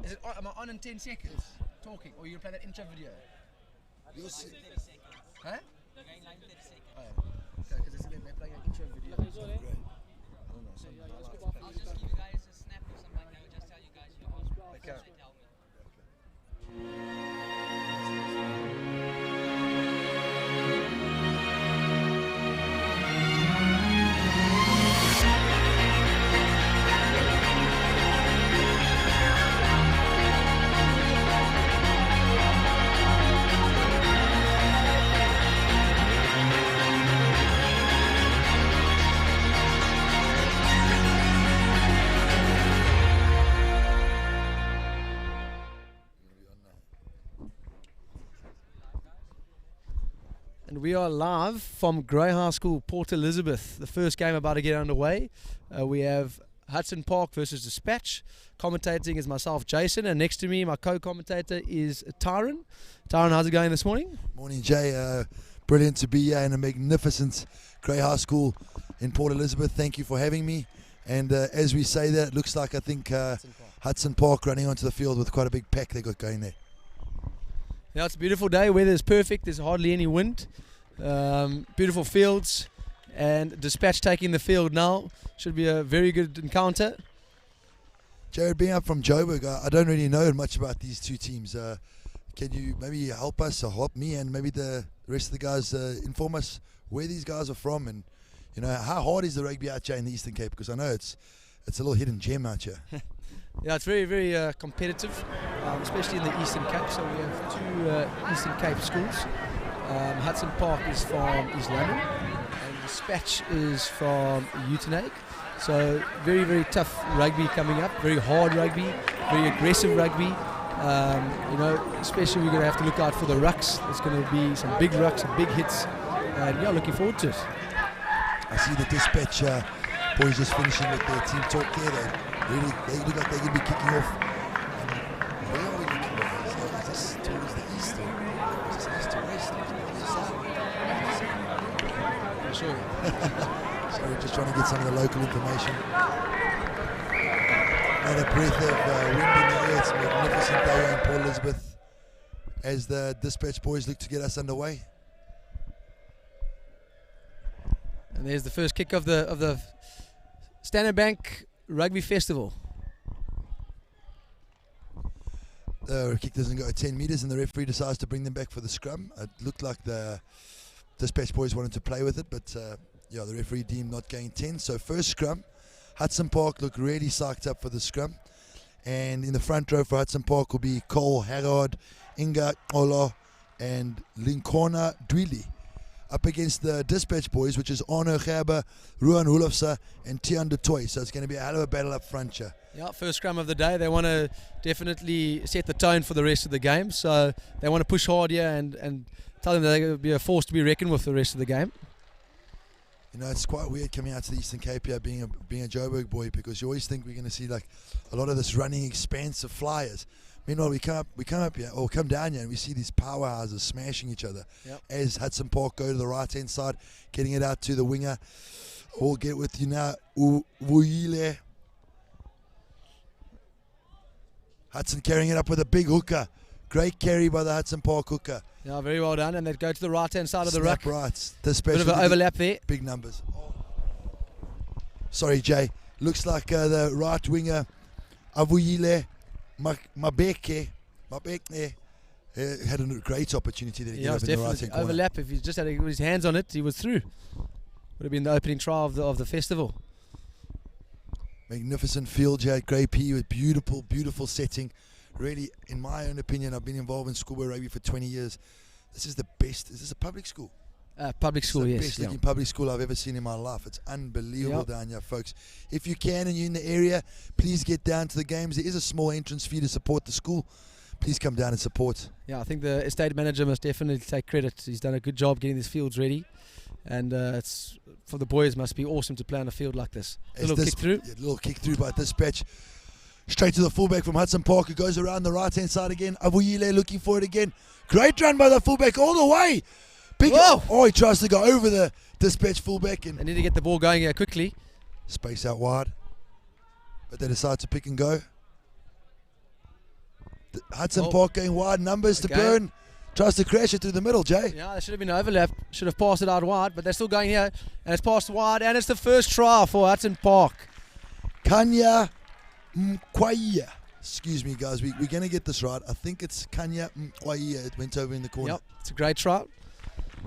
Is it on, am I on in 10 seconds? Talking, or you play that intro video? You'll see. Huh? Oh, okay, because they're playing an intro video. I don't know, something like that. I'll just give you guys a snap or something like that. We'll just tell you guys you're on. Okay. And we are live from Grey High School, Port Elizabeth. The first game about to get underway. We have Hudson Park versus Despatch. Commentating is myself, Jason, and next to me, my co-commentator is Tyron. Tyron, how's it going this morning? Morning, Jay. Brilliant to be here in a magnificent Grey High School in Port Elizabeth. Thank you for having me. And as we say that, it looks like I think Hudson Park running onto the field with quite a big pack they got going there. Yeah, it's a beautiful day. Weather is perfect. There's hardly any wind. Beautiful fields, and Despatch taking the field now. Should be a very good encounter. Jared, being up from Joburg, I don't really know much about these two teams. Can you maybe help us or help me and maybe the rest of the guys inform us where these guys are from, and you know how hard is the rugby out here in the Eastern Cape? Because I know it's a little hidden gem out here. Yeah, it's very, very competitive, especially in the Eastern Cape. So we have two Eastern Cape schools. Hudson Park is from East London, and Despatch is from Uitenhage. So very, very tough rugby coming up. Very hard rugby, very aggressive rugby. You know, especially we're going to have to look out for the rucks. There's going to be some big rucks, some big hits, and yeah, looking forward to it. I see the Despatch boys just finishing with their team talk there. They look like they're going to be kicking off. Where are we looking at? Is this towards the east or is this east to west? For sure. So we're just trying to get some of the local information. Another breath of wind in the air. It's a magnificent day in Port Elizabeth as the Despatch boys look to get us underway. And there's the first kick of the Standard Bank Rugby Festival. The kick doesn't go 10 metres and the referee decides to bring them back for the scrum. It looked like the Despatch boys wanted to play with it, but yeah, the referee deemed not going 10. So first scrum, Hudson Park look really psyched up for the scrum. And in the front row for Hudson Park will be Cole Harrod, Inga Olo and Linkona Dwili. Up against the Despatch boys, which is Arno Gerber, Ruan Hulofsa and Tian de Toy. So it's going to be a hell of a battle up front here. Yeah, first scrum of the day. They want to definitely set the tone for the rest of the game. So they want to push hard here and tell them that they're going to be a force to be reckoned with the rest of the game. You know, it's quite weird coming out to the Eastern Cape here, being a Joburg boy, because you always think we're going to see like a lot of this running expanse of flyers. Meanwhile, we come up here, or come down here, and we see these powerhouses smashing each other. Yep. As Hudson Park go to the right-hand side, getting it out to the winger. We'll get with you now, Vuile. Hudson carrying it up with a big hooker. Great carry by the Hudson Park hooker. Yeah, very well done. And they go to the right-hand side of the ruck. Right. Bit of an overlap there. Big numbers. Sorry, Jay. Looks like the right winger, Avuile. Mabeke had a great opportunity there to get up in the right-hand corner. Overlap. If he just had his hands on it, he was through. Would have been the opening try of the festival. Magnificent field here at Grey P with beautiful, beautiful setting. Really, in my own opinion, I've been involved in schoolboy rugby for 20 years. This is the best. Is this a public school? Public school, yes. Best looking public school I've ever seen in my life. It's unbelievable down here, folks. If you can and you're in the area, please get down to the games. There is a small entrance fee to support the school. Please come down and support. Yeah, I think the estate manager must definitely take credit. He's done a good job getting these fields ready. And it's for the boys, must be awesome to play on a field like this. Little kick through. Yeah, little kick through by Despatch. Straight to the fullback from Hudson Park, who goes around the right-hand side again. Avuile looking for it again. Great run by the fullback all the way. Big. Oh, he tries to go over the Despatch fullback. And they need to get the ball going here quickly. Space out wide. But they decide to pick and go. Hudson Park going wide, numbers to burn. Tries to crash it through the middle, Jay. Yeah, there should have been an overlap. Should have passed it out wide, but they're still going here. And it's passed wide, and it's the first try for Hudson Park. Kanya Mkwaiya. Excuse me, guys. We're going to get this right. I think it's Kanya Mkwaiya. It went over in the corner. Yep, it's a great try.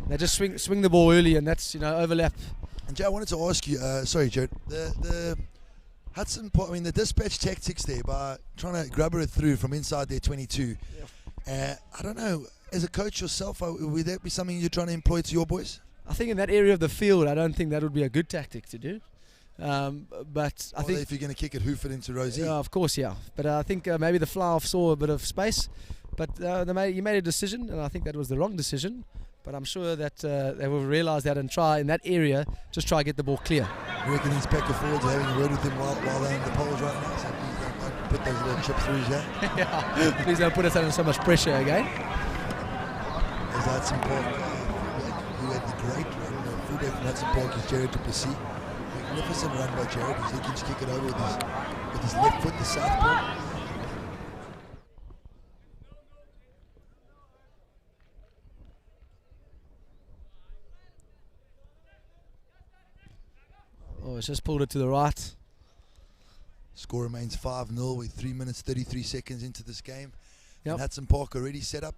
They just swing the ball early, and that's, overlap. And Jay, I wanted to ask you, sorry, Jared, the Hudson Park, the Dispatch tactics there by trying to grubber it through from inside their 22. Yep. I don't know. As a coach yourself, would that be something you're trying to employ to your boys? I think in that area of the field, I don't think that would be a good tactic to do. But I think if you're going to kick it, hoof it into Rosie. Yeah, of course, yeah. But I think maybe the fly-off saw a bit of space. But you made a decision, and I think that was the wrong decision. But I'm sure that they will realise that and try in that area, just try to get the ball clear. You reckon these packer forwards are having a word with him while they're in the poles right now? So please don't put those little chip throughs, yeah? Yeah, please don't put us under so much pressure again. As Hudson Park, who had the great run, the fullback from Hudson Park is Jared Duplessis. Magnificent run by Jared. He's looking to kick it over with his left foot, the southpaw. Oh, it's just pulled it to the right. Score remains 5-0 with 3 minutes 33 seconds into this game. Yep. And Hudson Park already set up.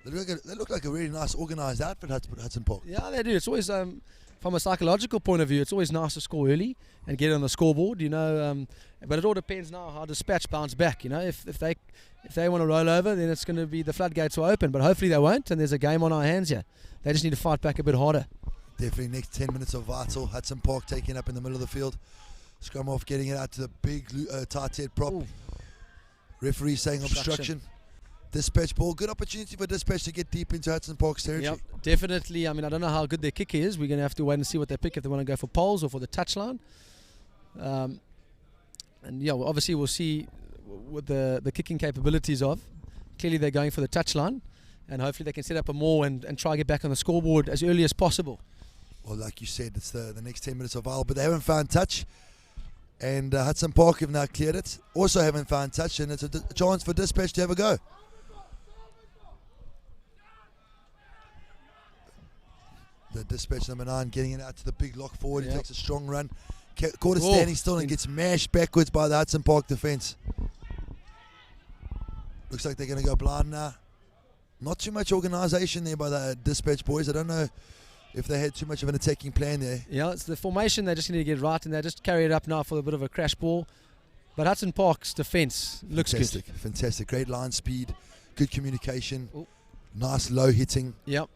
They look like a really nice organised outfit, Hudson Park. Yeah, they do. It's always, from a psychological point of view, it's always nice to score early and get it on the scoreboard, but it all depends now how Dispatch bounce back. If they want to roll over, then it's going to be the floodgates will open, but hopefully they won't, and there's a game on our hands here. They just need to fight back a bit harder. Definitely next 10 minutes are vital. Hudson Park taking up in the middle of the field. Scrum off, getting it out to the big tight head prop. Ooh. Referee saying obstruction. Dispatch ball. Good opportunity for Dispatch to get deep into Hudson Park's territory. Yep, definitely. I don't know how good their kick is. We're going to have to wait and see what they pick, if they want to go for poles or for the touchline. And yeah, obviously we'll see what the kicking capabilities of. Clearly they're going for the touchline, and hopefully they can set up a more and try to get back on the scoreboard as early as possible. Well, like you said, it's the next 10 minutes are vital, but they haven't found touch. And Hudson Park have now cleared it. Also haven't found touch, and it's a chance for Dispatch to have a go. The Dispatch number 9 getting it out to the big lock forward. He takes a strong run. Caught it standing still and gets mashed backwards by the Hudson Park defence. Looks like they're going to go blind now. Not too much organisation there by the Dispatch boys. I don't know if they had too much of an attacking plan there. Yeah, it's the formation they just need to get right, and they just carry it up now for a bit of a crash ball. But Hudson Park's defence looks good. Fantastic. Great line speed, good communication, nice low hitting. Yep.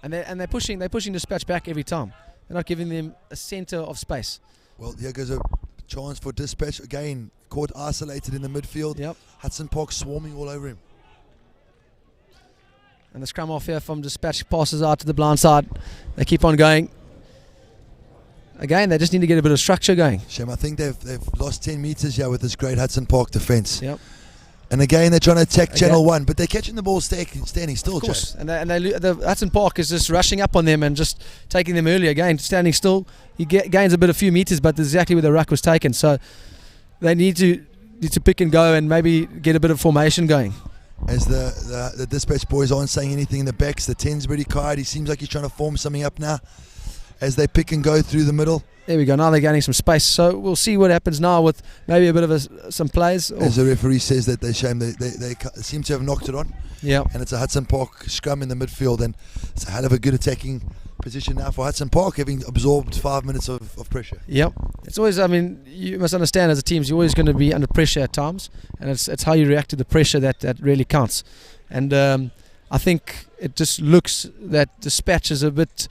And they're pushing Dispatch back every time. They're not giving them a centre of space. Well, here goes a chance for Dispatch. Again, caught isolated in the midfield. Yep. Hudson Park swarming all over him. And the scrum off here from Dispatch passes out to the blind side. They keep on going. Again, they just need to get a bit of structure going. Shem, I think they've lost 10 metres here with this great Hudson Park defence. Yep. And again, they're trying to attack Channel 1, but they're catching the ball standing still, of course. And the Hudson Park is just rushing up on them and just taking them early. Again, standing still. He gains a few metres, but that's exactly where the ruck was taken. So they need to pick and go and maybe get a bit of formation going. As the Dispatch boys aren't saying anything in the backs, the 10's pretty quiet. He seems like he's trying to form something up now as they pick and go through the middle. There we go. Now they're gaining some space. So we'll see what happens now with maybe a bit of some plays. As the referee says that they seem to have knocked it on. Yeah. And it's a Hudson Park scrum in the midfield, and it's a hell of a good attacking position now for Hudson Park, having absorbed 5 minutes of pressure. Yep. It's always, you must understand as a team, you're always going to be under pressure at times, and it's how you react to the pressure that really counts. And I think it just looks that Dispatch is a bit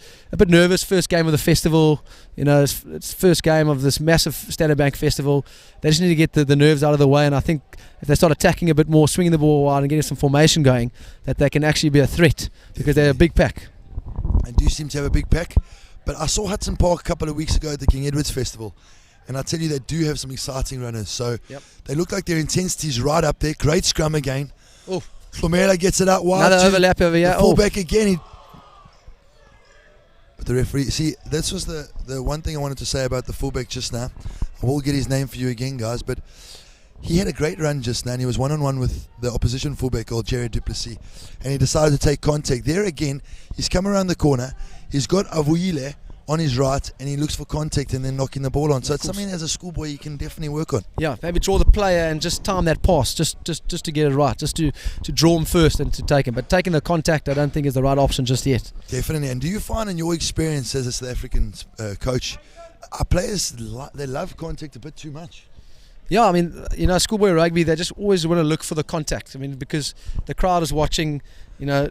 nervous. First game of the festival, it's first game of this massive Standard Bank festival. They just need to get the nerves out of the way, and I think if they start attacking a bit more, swinging the ball wide and getting some formation going, that they can actually be a threat, because they're a big pack. And do seem to have a big pack. But I saw Hudson Park a couple of weeks ago at the King Edward's Festival, and I tell you, they do have some exciting runners. So They look like their intensity's right up there. Great scrum again. Oh. Flomera gets it out wide. Another overlap over here. The fullback again. But the referee, see, this was the one thing I wanted to say about the fullback just now. I will get his name for you again, guys, but he had a great run just now, and he was one-on-one with the opposition fullback called Jared Duplessis, and he decided to take contact. There again, he's come around the corner, he's got Avuile on his right, and he looks for contact and then knocking the ball on. So it's something as a schoolboy you can definitely work on. Yeah, maybe draw the player and just time that pass, just to get it right, just to draw him first and to take him. But taking the contact, I don't think is the right option just yet. Definitely. And do you find in your experience as a South African coach, our players, they love contact a bit too much? Yeah, I mean, schoolboy rugby, they just always want to look for the contact. I mean, because the crowd is watching,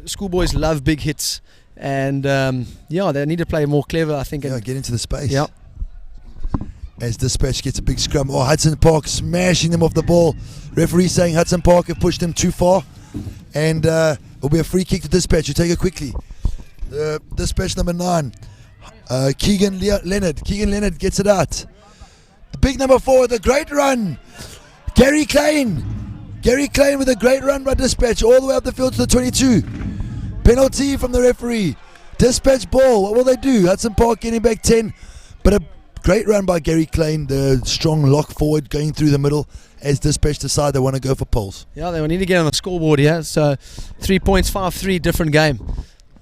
schoolboys love big hits. And they need to play more clever, I think. Yeah, get into the space. Yeah. As Despatch gets a big scrum. Oh, Hudson Park smashing them off the ball. Referee saying Hudson Park have pushed them too far. And it'll be a free kick to Despatch. You take it quickly. Despatch number 9. Keegan Leonard. Keegan Leonard gets it out. The big number 4, the great run. Gary Klein. Gary Klein with a great run by Despatch all the way up the field to the 22. Penalty from the referee. Despatch ball. What will they do? Hudson Park getting back 10. But a great run by Gary Klein, the strong lock forward going through the middle as Despatch decide they want to go for poles. Yeah, they need to get on the scoreboard here. So 3 points, 5-3, different game.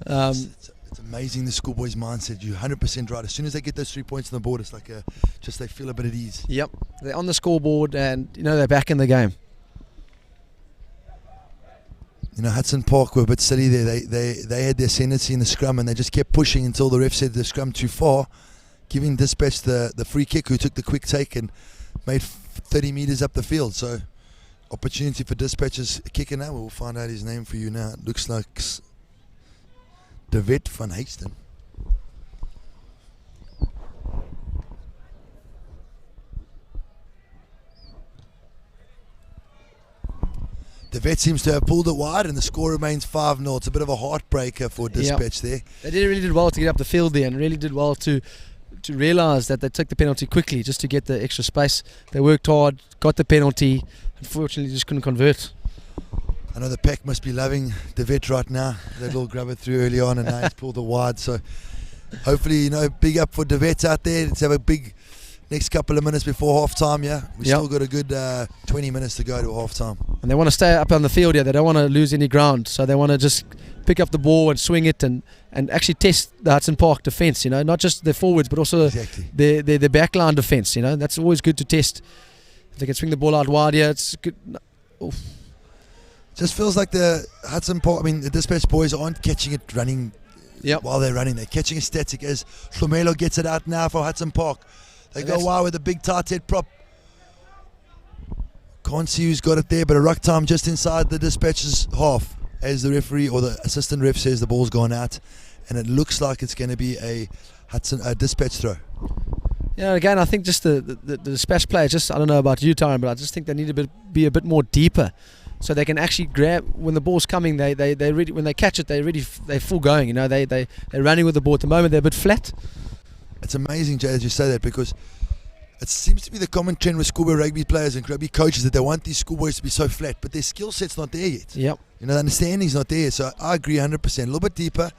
It's amazing the schoolboys' mindset. You're 100% right. As soon as they get those 3 points on the board, it's like they feel a bit at ease. Yep, they're on the scoreboard and they're back in the game. Hudson Park were a bit silly there. They had their ascendancy in the scrum and they just kept pushing until the ref said the scrum too far, giving Despatch the free kick, who took the quick take and made 30 metres up the field. So opportunity for Despatch's kicker now. We'll find out his name for you now. It looks like David van Heesten. The vet seems to have pulled it wide and the score remains 5-0. It's a bit of a heartbreaker for Despatch there. They really did well to get up the field there and really did well to realise that they took the penalty quickly just to get the extra space. They worked hard, got the penalty, unfortunately just couldn't convert. I know the pack must be loving the vet right now. That little grub it through early on and now he's pulled it wide. So hopefully, big up for the vets out there. Let's have a big next couple of minutes before half time. We've still got a good 20 minutes to go to half time. And they want to stay up on the field here. They don't want to lose any ground, so they want to just pick up the ball and swing it and actually test the Hudson Park defence, not just their forwards but also their backline defence. That's always good to test. If they can swing the ball out wide here, it's good. Oof. Just feels like the Hudson Park, the Despatch boys aren't catching it running while they're running. They're catching it static as Hlomelo gets it out now for Hudson Park. They go wide with a big tight head prop. Can't see who's got it there, but a ruck time just inside the Despatch's half as the referee or the assistant ref says the ball's gone out, and it looks like it's going to be a Despatch throw. Again, I think just the Despatch players, I don't know about you, Tyron, but I just think they need to be a bit more deeper, so they can actually grab when the ball's coming. They really, when they catch it, they're full going. They're running with the ball. At the moment, they're a bit flat. It's amazing, Jay, as you say that, because it seems to be the common trend with schoolboy rugby players and rugby coaches that they want these schoolboys to be so flat, but their skill set's not there yet. Yep. The understanding's not there. So I agree 100%. A little bit deeper.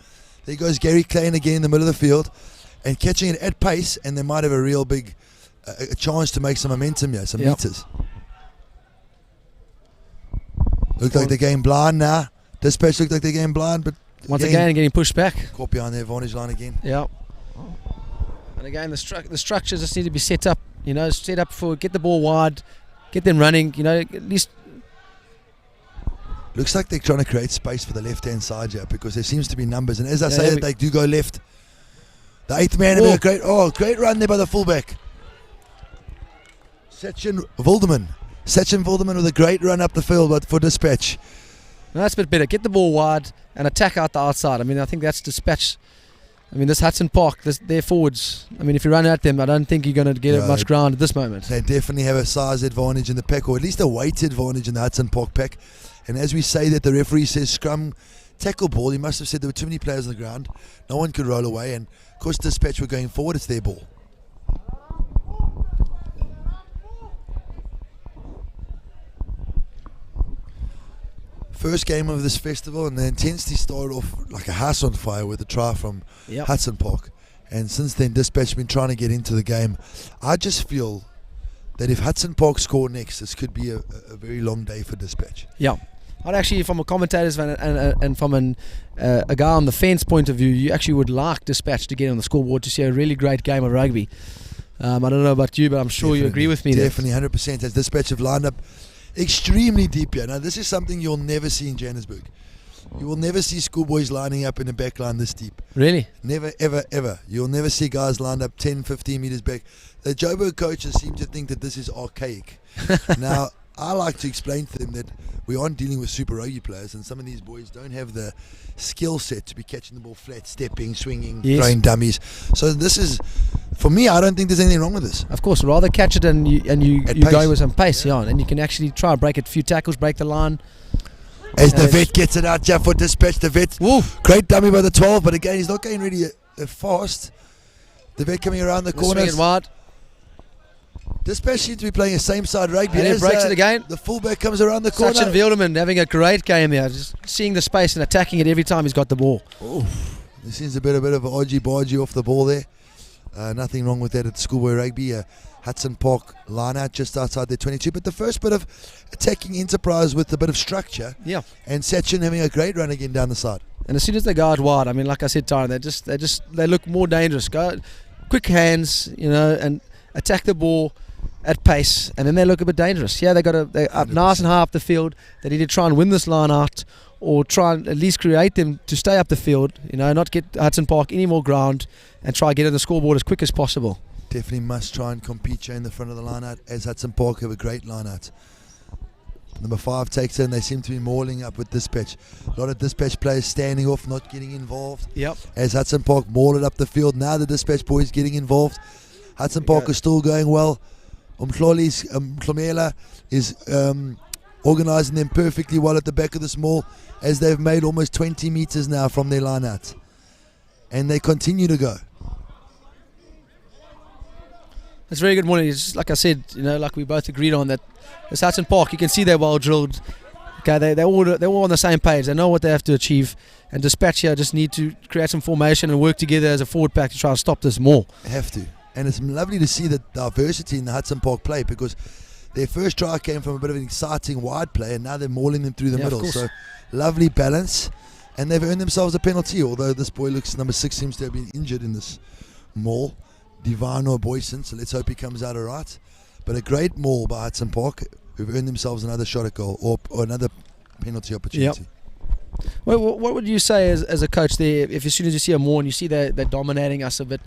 There goes Gary Klein again in the middle of the field and catching it at pace, and they might have a real big a chance to make some momentum here, some meters. Look like they're getting blind now. Despatch look like they're getting blind, but once again getting pushed back. Caught behind the advantage line again. Yeah. And again, the structures just need to be set up. Set up for get the ball wide, get them running. At least. Looks like they're trying to create space for the left-hand side here because there seems to be numbers. And as I say that, they do go left. The 8th man, a great run there by the fullback. Sachin Wilderman with a great run up the field, but for Despatch. No, that's a bit better. Get the ball wide and attack out the outside. I think that's Despatch. This Hudson Park, their forwards. If you run at them, I don't think you're going to get much ground at this moment. They definitely have a size advantage in the pack, or at least a weight advantage in the Hudson Park pack. And as we say that, the referee says scrum, tackle ball, he must have said there were too many players on the ground. No one could roll away, and of course Despatch were going forward, it's their ball. First game of this festival, and the intensity started off like a house on fire with a try from Hudson Park. And since then, Despatch have been trying to get into the game. I just feel that if Hudson Park score next, this could be a very long day for Despatch. Yeah. I'd actually, from a commentator's and from a guy on the fence point of view, you actually would like Despatch to get on the scoreboard to see a really great game of rugby. I don't know about you, but I'm sure you agree with me. Definitely, 100%. As Despatch have lined up extremely deep here. Now, this is something you'll never see in Johannesburg. You will never see schoolboys lining up in the back line this deep. Really? Never, ever, ever. You'll never see guys lined up 10, 15 metres back. The Joburg coaches seem to think that this is archaic. Now, I like to explain to them that we aren't dealing with super rugby players, and some of these boys don't have the skill set to be catching the ball flat, stepping, swinging, throwing dummies. So this is, for me, I don't think there's anything wrong with this. Of course, rather catch it and you go with some pace, yeah, and you can actually try and break it, a few tackles, break the line. As the vet gets it out, for Despatch, the vet, great dummy by the 12, but again, he's not going really fast. The vet coming around the corner. Swing it wide. Despatch seems to be playing a same side rugby. And he breaks it again. The fullback comes around the corner. Hudson Wilderman having a great game there, just seeing the space and attacking it every time he's got the ball. There seems a bit of an argy-bargy off the ball there. Nothing wrong with that at schoolboy rugby. Hudson Park line out just outside their 22. But the first bit of attacking enterprise with a bit of structure. Yeah. And Sachin having a great run again down the side. And as soon as they go out wide, I mean, like I said, Tyron, they look more dangerous. Go quick hands, and attack the ball at pace, and then they look a bit dangerous. Yeah, they're up nice and high up the field. They need to try and win this line out, or try and at least create them to stay up the field. Not get Hudson Park any more ground, and try and get on the scoreboard as quick as possible. Definitely must try and compete in the front of the line out, as Hudson Park have a great line out. Number 5 takes it, and they seem to be mauling up with Despatch. A lot of Despatch players standing off, not getting involved. Yep. As Hudson Park maul it up the field, now the Despatch boys getting involved. Hudson Park is still going well. Mhlomela is organising them perfectly well at the back of the small, as they've made almost 20 metres now from their line out. And they continue to go. It's very good morning. It's like I said, like we both agreed on, that it's Hudson Park. You can see they're well drilled. Okay, they're all on the same page. They know what they have to achieve. And Despatch here just need to create some formation and work together as a forward pack to try and stop this maul. Have to. And it's lovely to see the diversity in the Hudson Park play, because their first try came from a bit of an exciting wide play, and now they're mauling them through the middle. So lovely balance, and they've earned themselves a penalty, although this boy number 6 seems to have been injured in this maul, Divano Boyson, so let's hope he comes out all right. But a great maul by Hudson Park, who've earned themselves another shot at goal, or another penalty opportunity. Yep. Well, what would you say as a coach there, if as soon as you see a maul and you see they're dominating us a bit,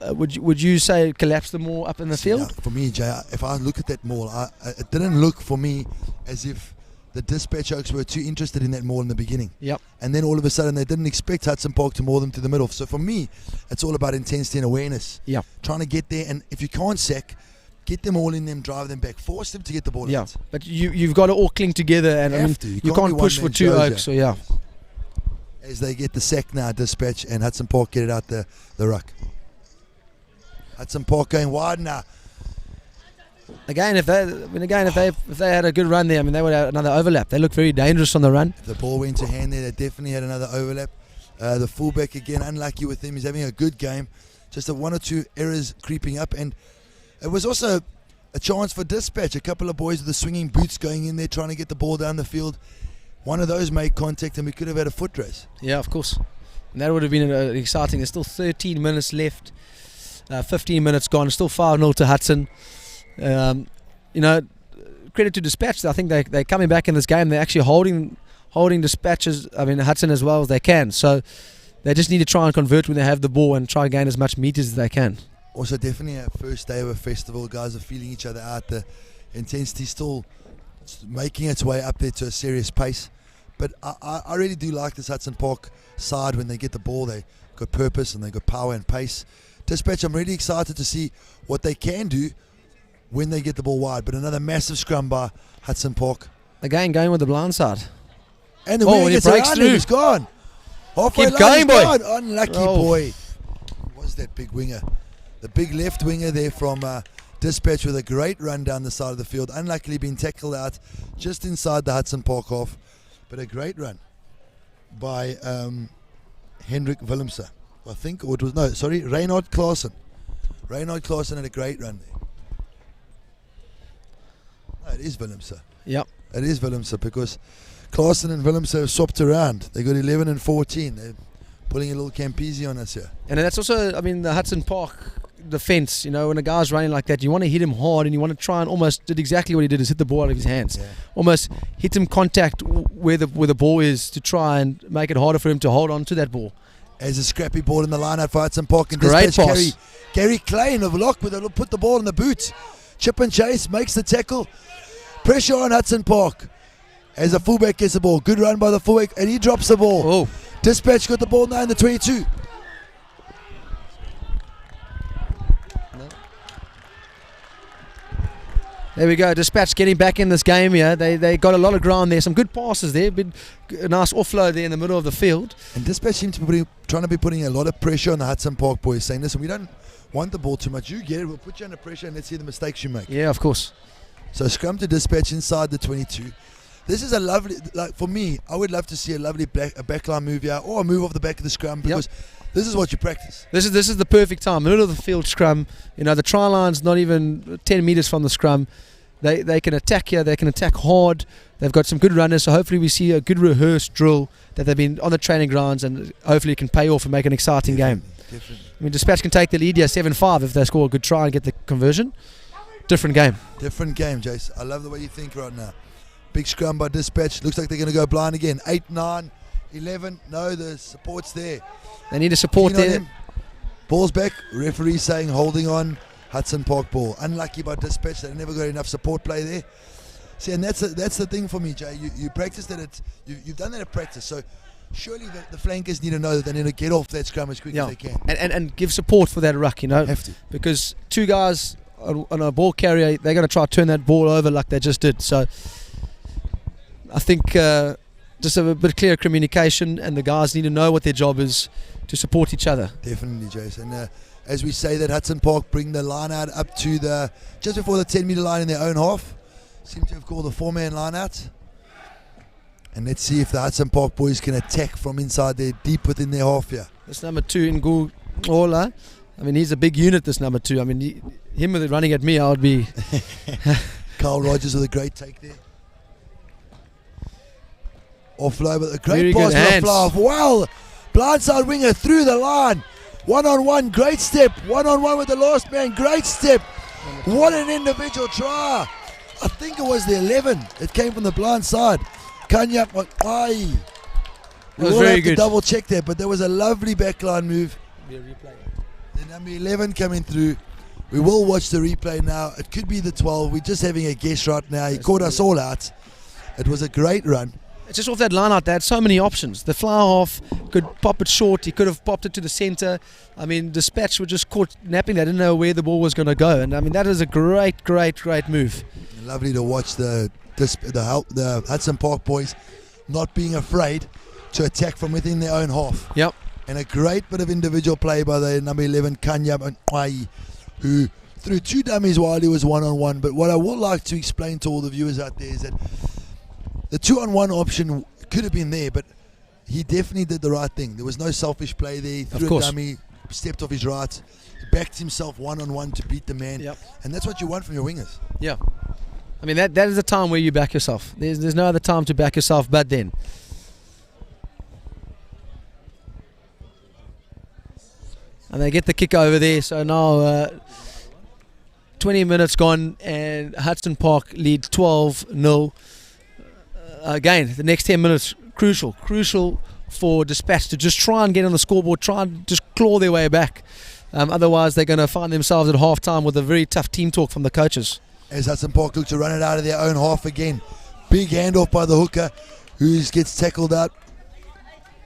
would you say collapse the maul up in the field? Yeah, for me, Jay, if I look at that maul, it didn't look for me as if the Despatch Oaks were too interested in that maul in the beginning. Yep. And then all of a sudden they didn't expect Hudson Park to maul them to the middle. So for me, it's all about intensity and awareness. Yeah. Trying to get there, and if you can't sack, get them all in them, drive them back, force them to get the ball out. But you've got to all cling together, and you can't push for 2 Oaks. So yeah. As they get the sack now, Despatch, and Hudson Park get it out the ruck. Hudson Park going wide now. Again, if they had a good run there, they would have another overlap. They look very dangerous on the run. If the ball went to hand there, they definitely had another overlap. The fullback again, unlucky with him. He's having a good game. Just 1 or 2 errors creeping up, and it was also a chance for Despatch. A couple of boys with the swinging boots going in there, trying to get the ball down the field. One of those made contact, and we could have had a foot race. Yeah, of course. And that would have been exciting. There's still 13 minutes left. 15 minutes gone. Still 5-0 to Hudson. Credit to Despatch. I think they're coming back in this game. They're actually holding Dispatches, Hudson as well as they can. So they just need to try and convert when they have the ball and try and gain as much meters as they can. Also, definitely a first day of a festival. Guys are feeling each other out. The intensity still making its way up there to a serious pace. But I really do like this Hudson Park side. When they get the ball, they got purpose and they got power and pace. Dispatch, I'm really excited to see what they can do when they get the ball wide. But another massive scrum by Hudson Park. Again, going with the blind side. And the winger gets around him, he's gone. Halfway Keep going, boy. Gone. Unlucky boy. Who was that big winger? The big left winger there from Despatch with a great run down the side of the field. Unluckily being tackled out just inside the Hudson Park half. But a great run by Hendrik Willemse, I think. Or it was, Reinhard Klaassen. Reinhard Klaassen had a great run there. It is Willemse. Yep. It is Willemse because Klaassen and Willemse have swapped around. They got 11 and 14. They're pulling a little Campese on us here. And that's also, I mean, the Hudson Park defence, you know, when a guy's running like that, you want to hit him hard and you want to try and almost did exactly what he did, is hit the ball out of his hands. Yeah. Almost hit him contact where the ball is to try and make it harder for him to hold on to that ball. As a scrappy ball in the line out for Hudson Park. And Great Dispatch pass. Gary Klein of Lock with put the ball in the boot. Chip and chase, makes the tackle. Pressure on Hudson Park. As the fullback gets the ball. Good run by the fullback and he drops the ball. Oh. Dispatch got the ball now in the 22. There we go, Despatch getting back in this game here. They got a lot of ground there, some good passes there, a nice offload there in the middle of the field. And Dispatch seems to be trying to be putting a lot of pressure on the Hudson Park boys, saying, listen, we don't want the ball too much. You get it, we'll put you under pressure and let's see the mistakes you make. Yeah, of course. So scrum to Dispatch inside the 22. This is a lovely, like for me, I would love to see a lovely backline move here or a move off the back of the scrum because this is what you practice. This is the perfect time, middle of the field scrum. You know, the try line's not even 10 metres from the scrum. They can attack here, they can attack hard. They've got some good runners, so hopefully we see a good rehearsed drill that they've been on the training grounds and hopefully it can pay off and make an exciting game. Definitely. I mean, Dispatch can take the lead here 7-5 if they score a good try and get the conversion. Different game. Different game, Jace. I love the way you think right now. Big scrum by Dispatch. Looks like they're going to go blind again. 8, 9, 11. No, the support's there. They need a support Keen on there. him. Ball's back. Referee saying holding on. Hudson Park ball. Unlucky by Dispatch. They never got enough support play there. See, and that's the thing for me, Jay. You practice that. You've done that at practice. So surely the flankers need to know that they need to get off that scrum as quick as they can. And give support for that ruck, you know. Have to. Because two guys on a ball carrier, they're going to try to turn that ball over like they just did. So I think just a bit clearer communication, and the guys need to know what their job is to support each other. Definitely, Jason. As we say that Hudson Park bring the line out up to just before the 10-metre line in their own half. Seem to have called the 4-man line out. And let's see if the Hudson Park boys can attack from inside there, deep within their half here. This number 2 in Ola, I mean, he's a big unit, this number 2. I mean, him with it running at me, I would be... Carl Rogers with a great take there. Offload, but a great Very pass good with a hands. fly off. Wow, blindside winger through the line. One-on-one, great step. One-on-one with the last man, great step. What an individual try. I think it was the 11. It came from the blind side. Kanya, aye. We was will very have to good. double check that, but there was a lovely backline move. The number 11 coming through. We will watch the replay now. It could be the 12. We're just having a guess right now. He caught us all out. It was a great run. It's just off that line out, they had so many options. The fly half could pop it short, he could have popped it to the centre. I mean, Despatch were just caught napping, they didn't know where the ball was going to go. And I mean, that is a great move. Lovely to watch the Hudson Park boys not being afraid to attack from within their own half. Yep. And a great bit of individual play by the number 11, Kanya Mqwayi, who threw 2 dummies while he was one-on-one. But what I would like to explain to all the viewers out there is that the 2-on-1 option could have been there, but he definitely did the right thing. There was no selfish play there. He threw a dummy, stepped off his right, backed himself one-on-one to beat the man. Yep. And that's what you want from your wingers. Yeah. I mean, that is the time where you back yourself. There's no other time to back yourself but then. And they get the kick over there, so now 20 minutes gone and Hudson Park lead 12-0. Again, the next 10 minutes, crucial for Despatch to just try and get on the scoreboard, try and just claw their way back. Otherwise, they're going to find themselves at half-time with a very tough team talk from the coaches. As Hudson Park look to run it out of their own half again. Big handoff by the hooker, who gets tackled out.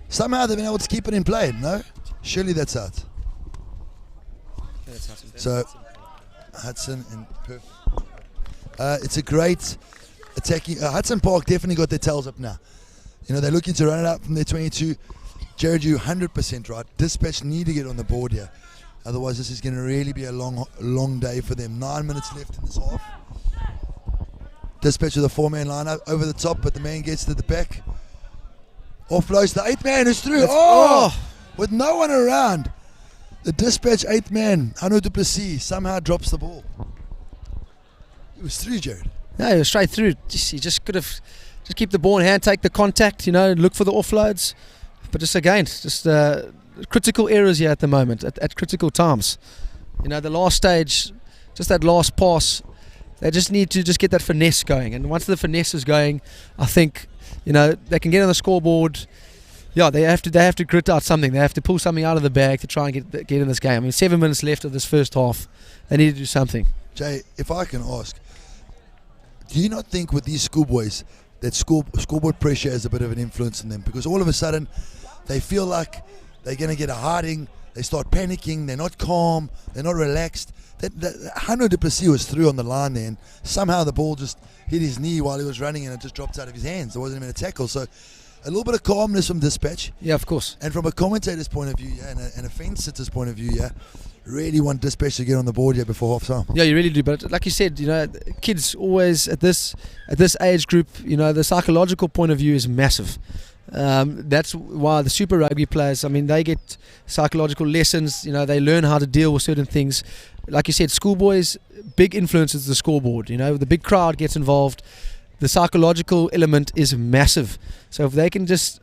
Somehow they've been able to keep it in play, no? Surely that's out. So, Hudson and Perth. It's a great attacking. Hudson Park definitely got their tails up now. You know, they're looking to run it out from their 22. Jared, you 100% right. Dispatch need to get on the board here. Otherwise, this is going to really be a long day for them. 9 minutes left in this half. Dispatch with a 4-man lineup over the top, but the man gets to the back. Offloads the 8th man who's through. With no one around. The Dispatch 8th man, Hanu du Plessis, somehow drops the ball. It was through, Jared. No, he was straight through. He just could have just keep the ball in hand, take the contact, look for the offloads. But just again, critical errors here at the moment, at critical times. The last stage, just that last pass, they just need to just get that finesse going. And once the finesse is going, I think, they can get on the scoreboard. Yeah, they have to grit out something. They have to pull something out of the bag to try and get in this game. I mean, 7 minutes left of this first half. They need to do something. Jay, if I can ask, do you not think with these schoolboys that scoreboard pressure has a bit of an influence on them? Because all of a sudden, they feel like they're going to get a hiding. They start panicking. They're not calm. They're not relaxed. Hano du Plessis was through on the line there, and somehow the ball just hit his knee while he was running, and it just dropped out of his hands. There wasn't even a tackle. So a little bit of calmness from Despatch. Yeah, of course. And from a commentator's point of view, and a fence sitter's point of view, really want Despatch to get on the board here before half time. Yeah, you really do. But like you said, kids always at this age group, the psychological point of view is massive. That's why the Super Rugby players, they get psychological lessons. They learn how to deal with certain things. Like you said, schoolboys, big influences the scoreboard. The big crowd gets involved. The psychological element is massive. So if they can just,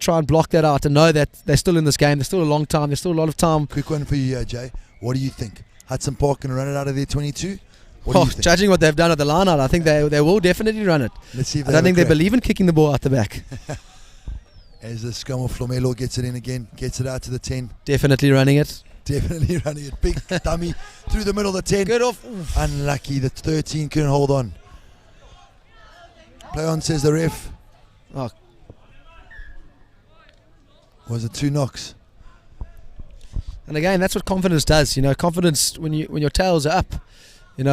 try and block that out and know that they're still in this game, there's still a long time, there's still a lot of time. Quick one for you, Jay. What do you think? Hudson Park going to run it out of their 22? What do you think? Judging what they've done at the line out, I think they will definitely run it. Let's see if I don't think they believe in kicking the ball out the back. As the scrum of Flomelo gets it in again, gets it out to the 10. Definitely running it. Definitely running it. Big dummy through the middle of the 10. Good off. Unlucky. The 13 couldn't hold on. Play on, says the ref. Oh. Was it 2 knocks? And again, that's what confidence does. Confidence when your tails are up.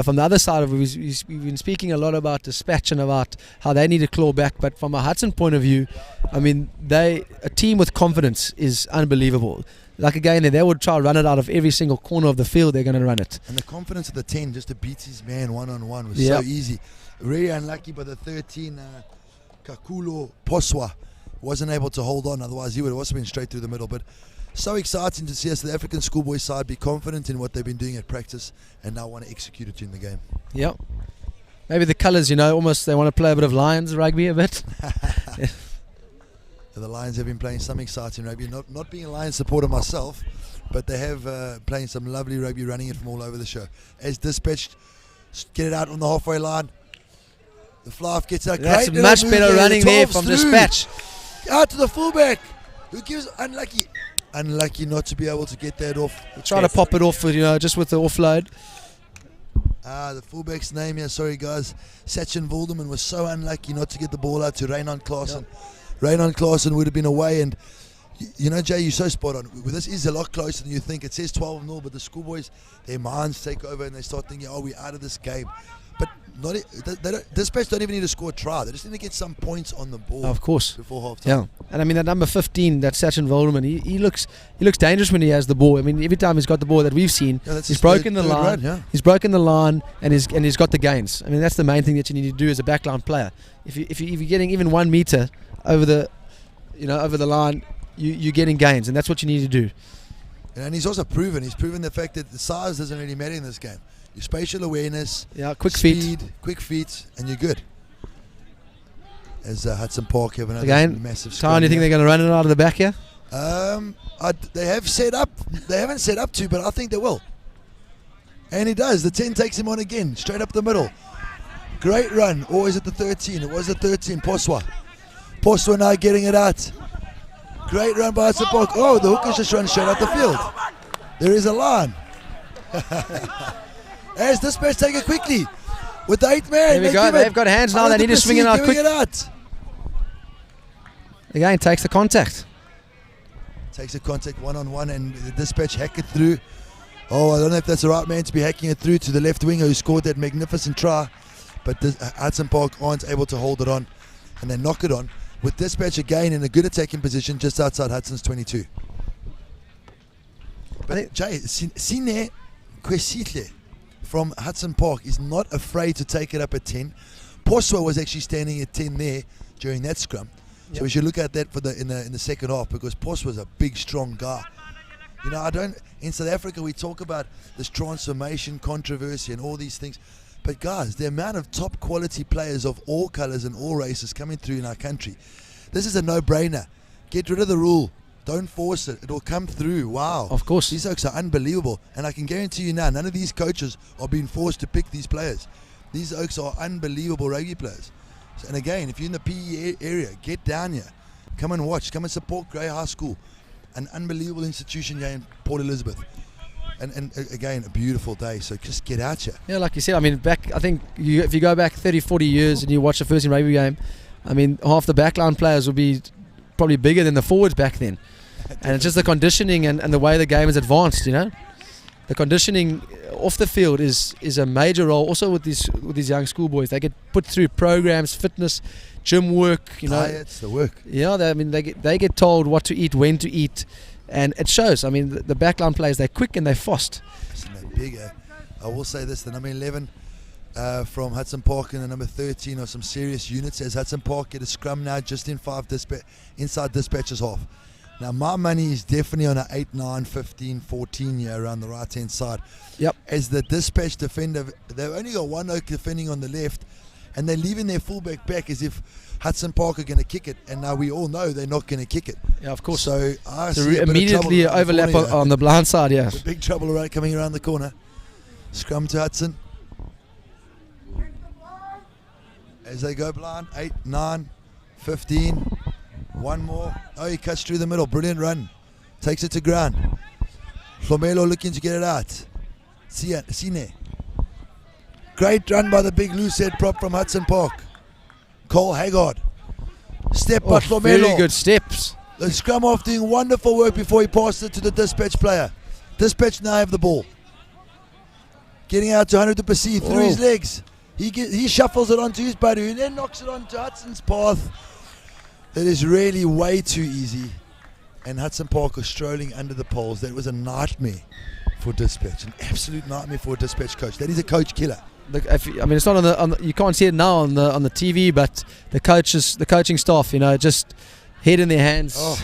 From the other side of it, we've been speaking a lot about Despatch and about how they need to claw back. But from a Hudson point of view, a team with confidence is unbelievable. Like again, they would try to run it out of every single corner of the field. They're going to run it. And the confidence of the 10 just to beat his man one-on-one was so easy. Really unlucky, but the 13, Kakulo Poswa, wasn't able to hold on. Otherwise, he would have also been straight through the middle. But so exciting to see us, the African schoolboy side, be confident in what they've been doing at practice and now want to execute it in the game. Yep. Maybe the colours, almost they want to play a bit of Lions rugby a bit. The Lions have been playing some exciting rugby. Not being a Lions supporter myself, but they have playing some lovely rugby, running it from all over the show. As Dispatched, get it out on the halfway line. The fly-off gets out. That's great much move better there. running there from Despatch. Out to the fullback. Who gives unlucky not to be able to get that off. Try to pop it off with, just with the offload. The fullback's name here, sorry guys, Sachin Volderman, was so unlucky not to get the ball out to Reynon Klaasen. Reynon Klaasen would have been away, and Jay, you're so spot on. This is a lot closer than you think. It says 12-0, but the schoolboys, their minds take over and they start thinking, we're out of this game. But Dispatch don't even need to score a try. They just need to get some points on the board. Of course. Before half time. Yeah. And that number 15, that Sachin Volderman, he looks dangerous when he has the ball. Every time he's got the ball that we've seen, he's broken the line. Run, He's broken the line and he's got the gains. That's the main thing that you need to do as a backline player. If you're getting even 1 meter over the line, you're getting gains, and that's what you need to do. And he's also proven the fact that the size doesn't really matter in this game. Your spatial awareness, quick speed, feet, quick feet, and you're good. As Hudson Park have another massive scrum. Ty, do you think they're going to run it out of the back here? They have set up. They haven't set up to, but I think they will. And he does. The 10 takes him on again, straight up the middle. Great run. Or is it the 13? It was the 13. Poswa now getting it out. Great run by Hudson Park. Oh, the hookers just run straight out the field. There is a line. As Dispatch take it quickly with the 8th man. There we go. They've got hands now. They need to swing it out quick. Again, takes the contact. Takes the contact one-on-one, and the Dispatch hack it through. I don't know if that's the right man to be hacking it through to the left winger who scored that magnificent try. But Hudson Park aren't able to hold it on, and they knock it on with Dispatch again in a good attacking position just outside Hudson's 22. But Jay, Sine Kwesihle from Hudson Park is not afraid to take it up at 10. Poswa was actually standing at 10 there during that scrum. So we should look at that in the second half, because Poswa was a big, strong guy. In South Africa we talk about this transformation controversy and all these things. But guys, the amount of top quality players of all colours and all races coming through in our country, this is a no-brainer. Get rid of the rule. Don't force it. It will come through. Wow. Of course. These oaks are unbelievable. And I can guarantee you now, none of these coaches are being forced to pick these players. These oaks are unbelievable rugby players. And again, if you're in the PE area, get down here. Come and watch. Come and support Grey High School. An unbelievable institution here in Port Elizabeth. And again, a beautiful day. So just get out here. Yeah, like you said, I mean, I think if you go back 30, 40 years and you watch a first team rugby game, I mean, half the backline players will be probably bigger than the forwards back then. And it's just the conditioning and the way the game is advanced, you know. The conditioning off the field is a major role. Also with these young schoolboys, they get put through programs, fitness, gym work, you know. Diets, the work. Yeah, they get told what to eat, when to eat, and it shows. I mean, the backline players, they're quick and they're fast. Isn't that big, eh? I will say this: the number 11 from Hudson Park and the number 13 are some serious units. As Hudson Park get a scrum now, just inside Despatch's half. Now, my money is definitely on an 8, 9, 15, 14 year around the right-hand side. Yep. As the Despatch defender, they've only got one oak defending on the left, and they're leaving their fullback back as if Hudson Park are going to kick it, and now we all know they're not going to kick it. Yeah, of course. So I see a bit immediately of trouble overlap on the blind side, yeah. There's a big trouble coming around the corner. Scrum to Hudson. As they go blind, 8, 9, 15. One more. Oh, he cuts through the middle. Brilliant run. Takes it to ground. Flomelo looking to get it out. Sine. Great run by the big loose head prop from Hudson Park. Cole Haggard. Step by Flomelo. Very good steps. The scrum off doing wonderful work before he passed it to the Despatch player. Despatch now have the ball. Getting out to 100 to perceive through his legs. He shuffles it onto his buddy and then knocks it onto Hudson's path. That is really way too easy. And Hudson Park was strolling under the poles. That was a nightmare for Despatch. An absolute nightmare for a Despatch coach. That is a coach killer. Look, I mean, it's not on the you can't see it now on the TV, but the coaching staff, you know, just head in their hands. Oh.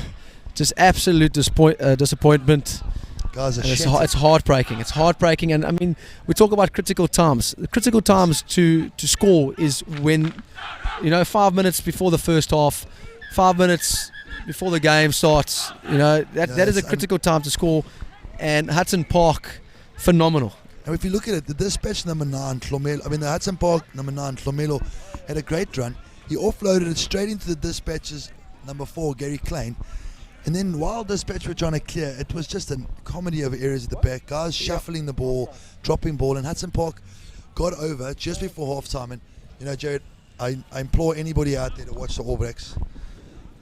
Just absolute disappointment. Guys are it's heartbreaking. It's heartbreaking, and I mean, we talk about critical times. The critical times to score is when, you know, 5 minutes before the first half, 5 minutes before the game starts. You know, that is a critical time to score. And Hudson Park, phenomenal. And if you look at it, the Despatch number 9, the Hudson Park number 9, Flomelo, had a great run. He offloaded it straight into the Despatch's number 4, Gary Klein. And then while Despatch were trying to clear, it was just a comedy of errors at the back. Guys shuffling the ball, dropping ball, and Hudson Park got over just before half-time. And, you know, Jared, I implore anybody out there to watch the All Blacks.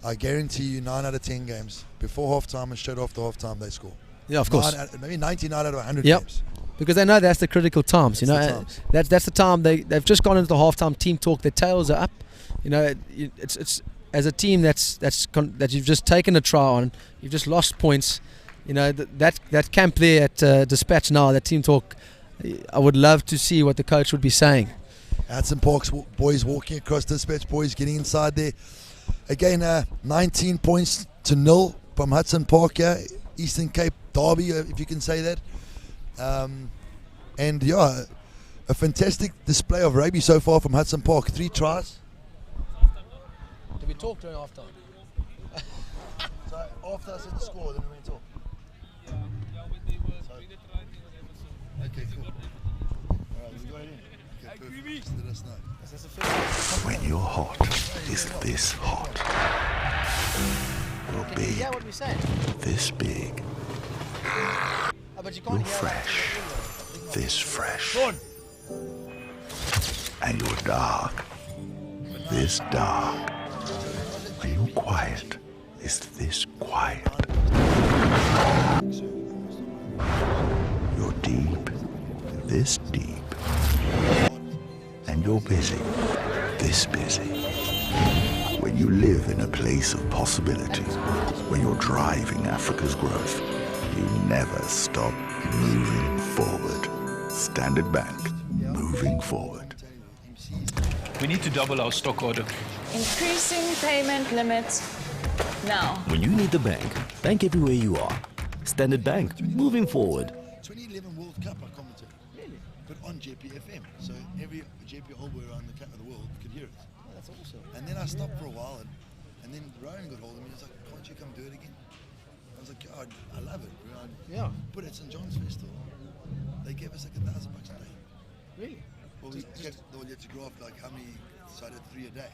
I guarantee you 9 out of 10 games, before half-time and straight after half-time, they score. Yeah, of course. Maybe 99 out of 100 yep. games. Because they know that's the critical times. You know, that's the time they've just gone into the halftime team talk. Their tails are up. You know, it's as a team that you've just taken a try on, you've just lost points. You know, that camp there at Despatch now, that team talk. I would love to see what the coach would be saying. Hudson Park's boys walking across, Despatch boys getting inside there. Again, 19 points to 0 from Hudson Park here. Eastern Cape derby, if you can say that. And yeah, a fantastic display of rugby so far from Hudson Park. 3 tries. Did we talk during half time? So after I said the score, then we talk. Okay, cool. Alright, we got it in. Okay, perfect. Just let us know. When you're hot, is this hot? You're big, Yeah, what we saying? this big. But you can't You're fresh, this fresh. And you're dark, this dark. When you're quiet, is this quiet. You're deep, this deep. And you're busy, this busy. When you live in a place of possibility, when you're driving Africa's growth, you never stop moving forward. Standard Bank, moving forward. We need to double our stock order. Increasing payment limits now. When you need the bank everywhere you are. Standard Bank, moving forward. 2011 World Cup, I commented. but on JPFM. So every JP all the way around the world could hear it. Oh, that's awesome. And then I stopped for a while, and then Rowan got hold of me. He was like, "Can't you come do it again?" I was like, "God, I love it." Yeah. But at St. John's Festival, they gave us like $1,000 a day. Really? Well, you had to grow up like how many, so I did 3 a day.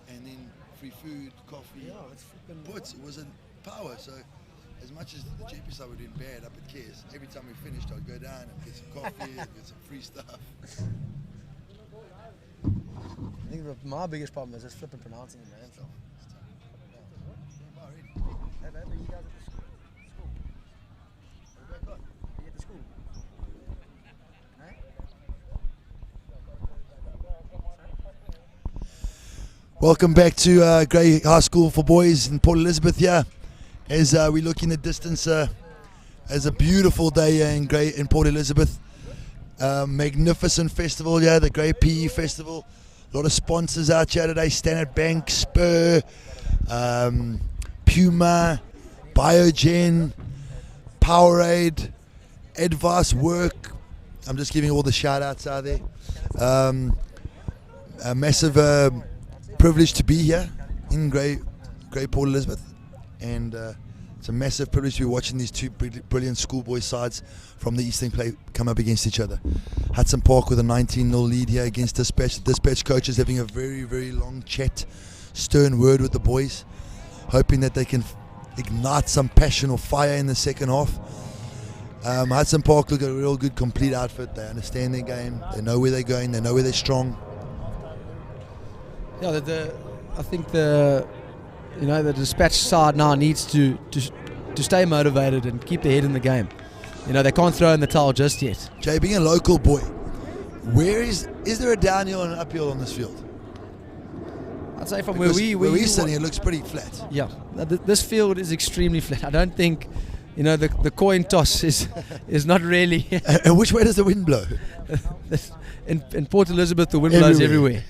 And then free food, coffee. Yeah, it's flipping. But it was a power, so as much as the JP side were doing bad up at Cares, every time we finished, I'd go down and get some coffee and get some free stuff. I think my biggest problem is just flipping pronouncing the name. Hey, babe, are you guys at the school? Are you at the school? Welcome back to Grey High School for Boys in Port Elizabeth here. As we look in the distance, as a beautiful day here in Port Elizabeth. Magnificent festival here, the Grey PE Festival. A lot of sponsors out here today: Standard Bank, Spur, Puma, Biogen, Powerade, Advice Work. I'm just giving all the shout outs out there. A massive privilege to be here in Grey Port Elizabeth, and it's a massive privilege to be watching these two brilliant schoolboy sides from the Eastern play come up against each other. Hudson Park with a 19-0 lead here against Despatch. The Despatch coaches having a very, very long chat, stern word with the boys, hoping that they can ignite some passion or fire in the second half. Hudson Park look at a real good complete outfit. They understand their game, they know where they're going, they know where they're strong. Yeah, I think the Despatch side now needs to stay motivated and keep their head in the game. They can't throw in the towel just yet. Jay, being a local boy, is there a downhill and an uphill on this field? I'd say from Because where we're sitting, it looks pretty flat. Yeah, this field is extremely flat. I don't think, the coin toss is not really. And which way does the wind blow? in Port Elizabeth, the wind blows everywhere.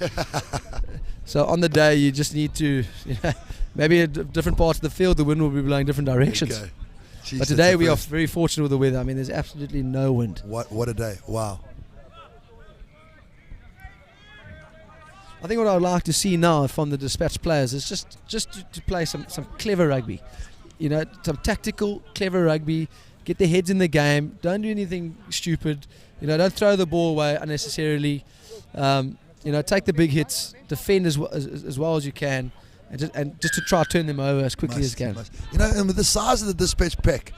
So on the day, you just need to, maybe at different parts of the field, the wind will be blowing different directions. Okay. Jeez, But today we are very fortunate with the weather. I mean, there's absolutely no wind. What a day! Wow. I think what I would like to see now from the Despatch players is just to play some clever rugby. Some tactical, clever rugby. Get their heads in the game. Don't do anything stupid. Don't throw the ball away unnecessarily. Take the big hits. Defend as well as you can. And just to try to turn them over as quickly as you can. And with the size of the Despatch pack,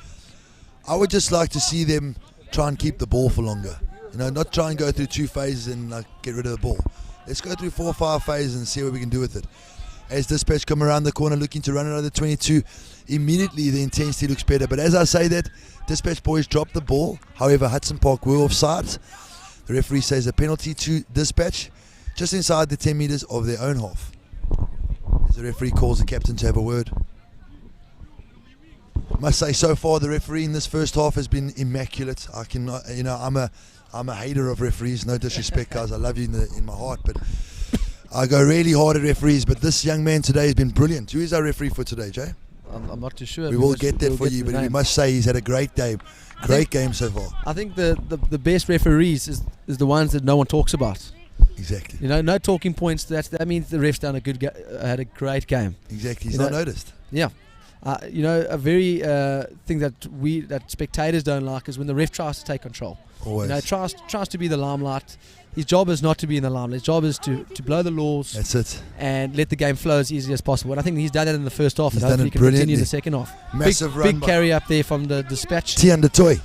I would just like to see them try and keep the ball for longer. Not try and go through 2 phases and get rid of the ball. Let's go through 4 or 5 phases and see what we can do with it. As Despatch come around the corner looking to run another 22, immediately the intensity looks better. But as I say that, Despatch boys dropped the ball. However, Hudson Park were offside. The referee says a penalty to Despatch just inside the 10 metres of their own half. As the referee calls the captain to have a word. I must say, so far the referee in this first half has been immaculate. I cannot, I'm a hater of referees. No disrespect, guys. I love you in my heart, but I go really hard at referees. But this young man today has been brilliant. Who is our referee for today, Jay? I'm not too sure. We will get there for you, but we must say he's had a great day. Great game so far. I think the best referees is the ones that no one talks about. Exactly. No talking points. That means the ref's done had a great game. Exactly. He's not noticed. Yeah. A very thing that spectators don't like is when the ref tries to take control. Always. Tries to be the limelight. His job is not to be in the limelight. His job is to blow the laws. That's it. And let the game flow as easily as possible. And I think he's done that in the first half. He's and hopefully done he it can continue brilliantly. in the second half. Massive run. Big carry up there from the Despatch. Tian de Toy.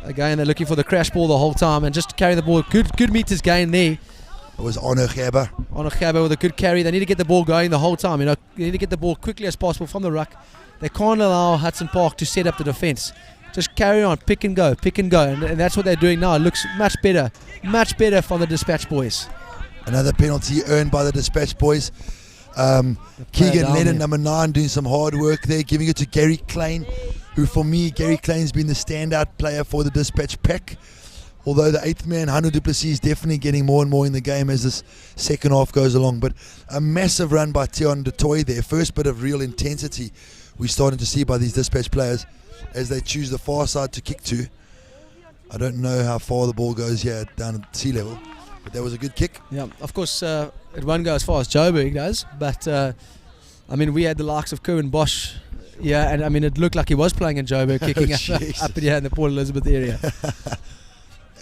Again, they're looking for the crash ball the whole time and just carry the ball. Good meters gain there. It was Honor Gerber. Honor Gerber with a good carry. They need to get the ball going the whole time. They need to get the ball quickly as possible from the ruck. They can't allow Hudson Park to set up the defence. Just carry on, pick and go. And that's what they're doing now. It looks much better from the Despatch boys. Another penalty earned by the Despatch boys. Keegan Lennon, number 9, doing some hard work there, giving it to Gary Klein, who for me, Gary Klein's been the standout player for the Despatch pack. Although the 8th man, Hanu du Plessis, is definitely getting more and more in the game as this second half goes along. But a massive run by Tion de Toy there. First bit of real intensity we're starting to see by these Despatch players as they choose the far side to kick to. I don't know how far the ball goes here down at sea level, but that was a good kick. Yeah, of course, it won't go as far as Joburg does, but I mean, we had the likes of Cohen Bosch. Yeah, and I mean, it looked like he was playing in Joburg, kicking up here in the Port Elizabeth area.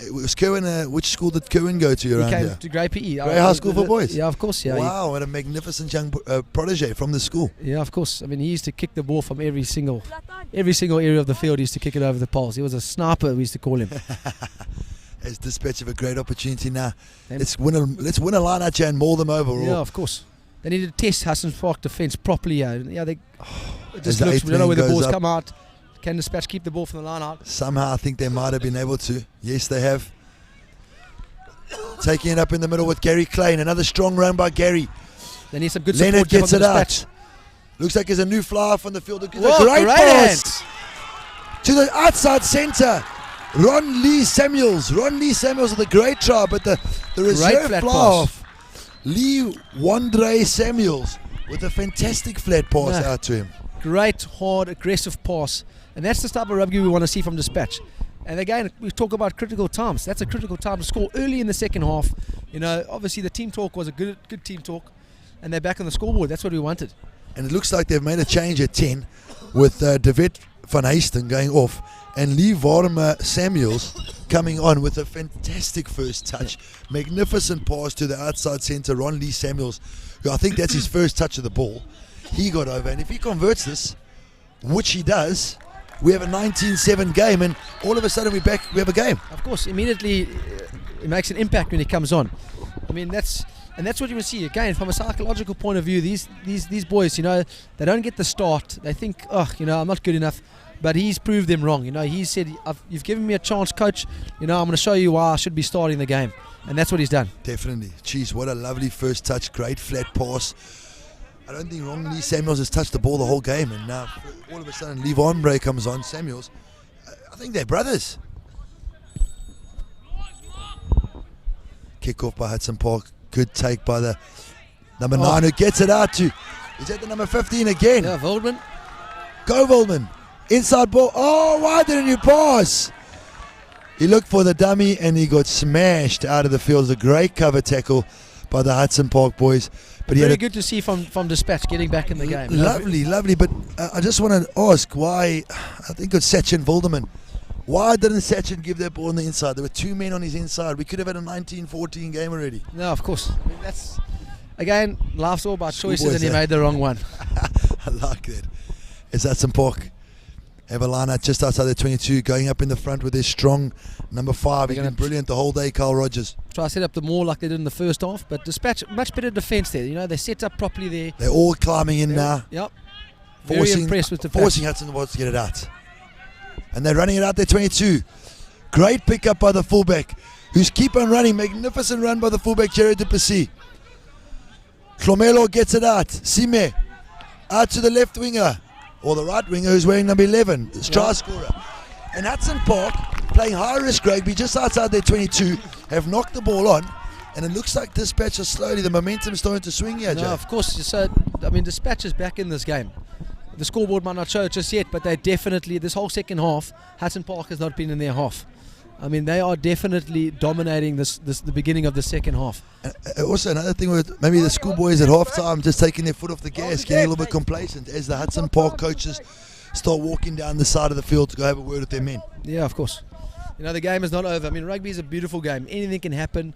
It was Cohen, which school did Cohen go to around He came here? to Grey PE. Grey High School for boys? Yeah, of course, yeah. Wow, what a magnificent young protege from the school. Yeah, of course. I mean, he used to kick the ball from every single area of the field. He used to kick it over the poles. He was a sniper, we used to call him. As Dispatch have a great opportunity now. Let's win a line out here and maul them over. Yeah, of course. They need to test Hudson Park defence properly. Yeah, it just As the looks. eighth We don't know where the man balls goes come out. Can Dispatch keep the ball from the line out? Somehow I think they might have been able to. Yes, they have. Taking it up in the middle with Gary Klein. Another strong run by Gary. They need some good support. Leonard gets from it Dispatch. out. Looks like there's a new flyer from the field. Whoa, Great pass hands. to the outside centre. Ron Lee Samuels with a great try, but the reserve flat fly pass. off. Lee Wandre Samuels with a fantastic flat pass out to him. Great, hard, aggressive pass. And that's the type of rugby we want to see from Dispatch. And again, we talk about critical times. That's a critical time to score early in the second half. You know, obviously the team talk was a good team talk, and they're back on the scoreboard. That's what we wanted. And it looks like they've made a change at 10 with David van Heisten going off and Lee Warmer Samuels coming on with a fantastic first touch. Magnificent pass to the outside centre, Ron Lee Samuels, who I think that's his first touch of the ball. He got over, and if he converts this, which he does, we have a 19-7 game, and all of a sudden we have a game. Of course, immediately it makes an impact when he comes on. I mean, that's what you will see again from a psychological point of view. These boys, you know, they don't get the start. They think, oh, you know, I'm not good enough. But he's proved them wrong. You know, he said, "You've given me a chance, coach. You know, I'm going to show you why I should be starting the game," and that's what he's done. Definitely. Jeez, what a lovely first touch. Great flat pass. I don't think Ron Lee Samuels has touched the ball the whole game, and now all of a sudden Lee Ombre comes on. Samuels, I think they're brothers. Kick off by Hudson Park. Good take by the number 9 who gets it out to. Is that the number 15 again? Yeah, Voldman. Go Voldman. Inside ball. Oh, why didn't you pass? He looked for the dummy and he got smashed out of the field. It was a great cover tackle by the Hudson Park boys. But he Very had good to see from Dispatch getting back in the game. lovely. But I just want to ask why. I think it's Sachin Volderman. Why didn't Sachin give that ball on the inside? There were 2 men on his inside. We could have had a 19-14 game already. No, of course. I mean, that's again, life's all about choices, Schoolboys, and he made the wrong one. I like that. It's Hudson Park. Have a line out just outside the 22, going up in the front with their strong number 5. He's been brilliant the whole day, Carl Rogers. Try to set up the more like they did in the first half, but Dispatch much better defence there. You know, they set up properly there. They're all climbing in now. Yep. Very impressed with Dispatch. Forcing Hudson Park to get it out. And they're running it out there, 22. Great pickup by the fullback, who's keep on running. Magnificent run by the fullback, Jared Duplessis. Clomelo gets it out. Sime out to the left winger, or the right winger, who's wearing number 11, try scorer. And Hudson Park, playing high-risk rugby just outside their 22, have knocked the ball on, and it looks like Dispatch is slowly, the momentum is starting to swing here, Jay. No, of course. So, I mean, Dispatch is back in this game. The scoreboard might not show it just yet, but they definitely, this whole second half, Hudson Park has not been in their half. I mean, they are definitely dominating the beginning of the second half. Also, another thing with maybe the schoolboys at halftime just taking their foot off the gas, getting a little bit complacent as the Hudson Park coaches start walking down the side of the field to go have a word with their men. Yeah, of course. You know, the game is not over. I mean, rugby is a beautiful game. Anything can happen.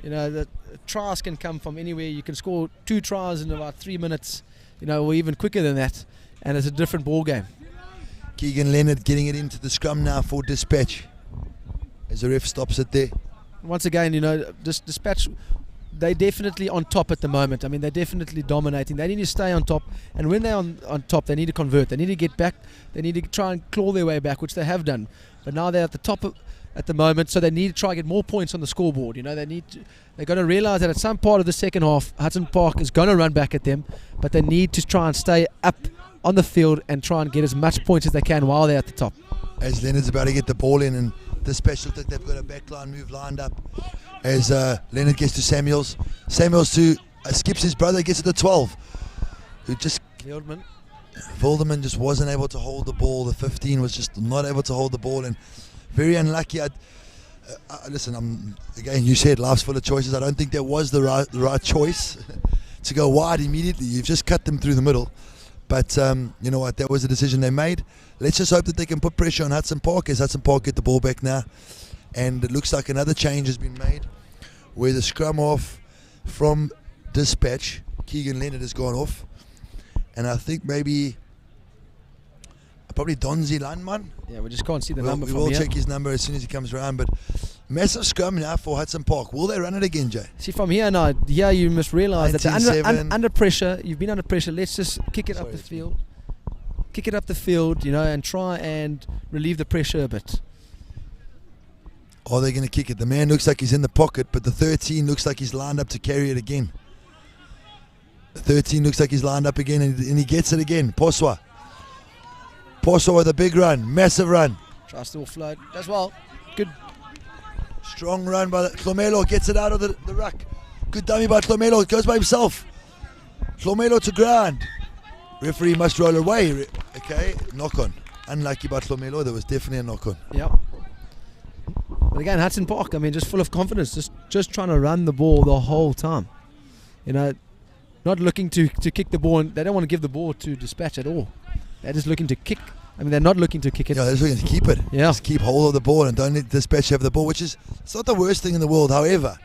You know, the tries can come from anywhere. You can score 2 tries in about 3 minutes, you know, or even quicker than that, and it's a different ball game. Keegan Leonard getting it into the scrum now for Dispatch as the ref stops it there. Once again, you know, Dispatch, they're definitely on top at the moment. I mean, they're definitely dominating. They need to stay on top, and when they're on top, they need to convert. They need to get back. They need to try and claw their way back, which they have done. But now they're at the top at the moment, so they need to try and get more points on the scoreboard. You know, they're going to realize that at some part of the second half, Hudson Park is going to run back at them, but they need to try and stay up on the field and try and get as much points as they can while they're at the top. As Leonard's about to get the ball in, and Dispatch look like they've got a backline move lined up. As Leonard gets to Samuels to skips his brother, gets to the 12, who just Volderman just wasn't able to hold the ball. The 15 was just not able to hold the ball, and very unlucky. Listen, again, you said life's full of choices. I don't think that was the right choice to go wide immediately. You've just cut them through the middle. But you know what? That was the decision they made. Let's just hope that they can put pressure on Hudson Park as Hudson Park get the ball back now. And it looks like another change has been made where the scrum off from Despatch, Keegan Leonard has gone off. And I think maybe probably Donzi Landman. Yeah, we just can't see the number We from will here. check his number as soon as he comes around. But massive scrum now for Hudson Park. Will they run it again, Jay? See, from here now, yeah, you must realise that they're 19-7. under pressure. You've been under pressure. Let's just kick it up the field. Kick it up the field, you know, and try and relieve the pressure a bit. Are they going to kick it? The man looks like he's in the pocket, but the 13 looks like he's lined up to carry it again. The 13 looks like he's lined up again, and he gets it again. Poswa with a big run, massive run. Tries to offload. Does well. Good. Strong run by Tlomelo, gets it out of the ruck. Good dummy by Tlomelo, goes by himself. Tlomelo to ground. Referee must roll away. Okay, knock on. Unlucky by Tlomelo, there was definitely a knock on. Yeah. But again, Hudson Park, I mean, just full of confidence, just trying to run the ball the whole time. You know, not looking to kick the ball, and they don't want to give the ball to Despatch at all. They're just looking to kick. I mean, they're not looking to kick it. Yeah, they're just looking to keep it. Yeah. Just keep hold of the ball and don't let Despatch have the ball, which is, it's not the worst thing in the world. However,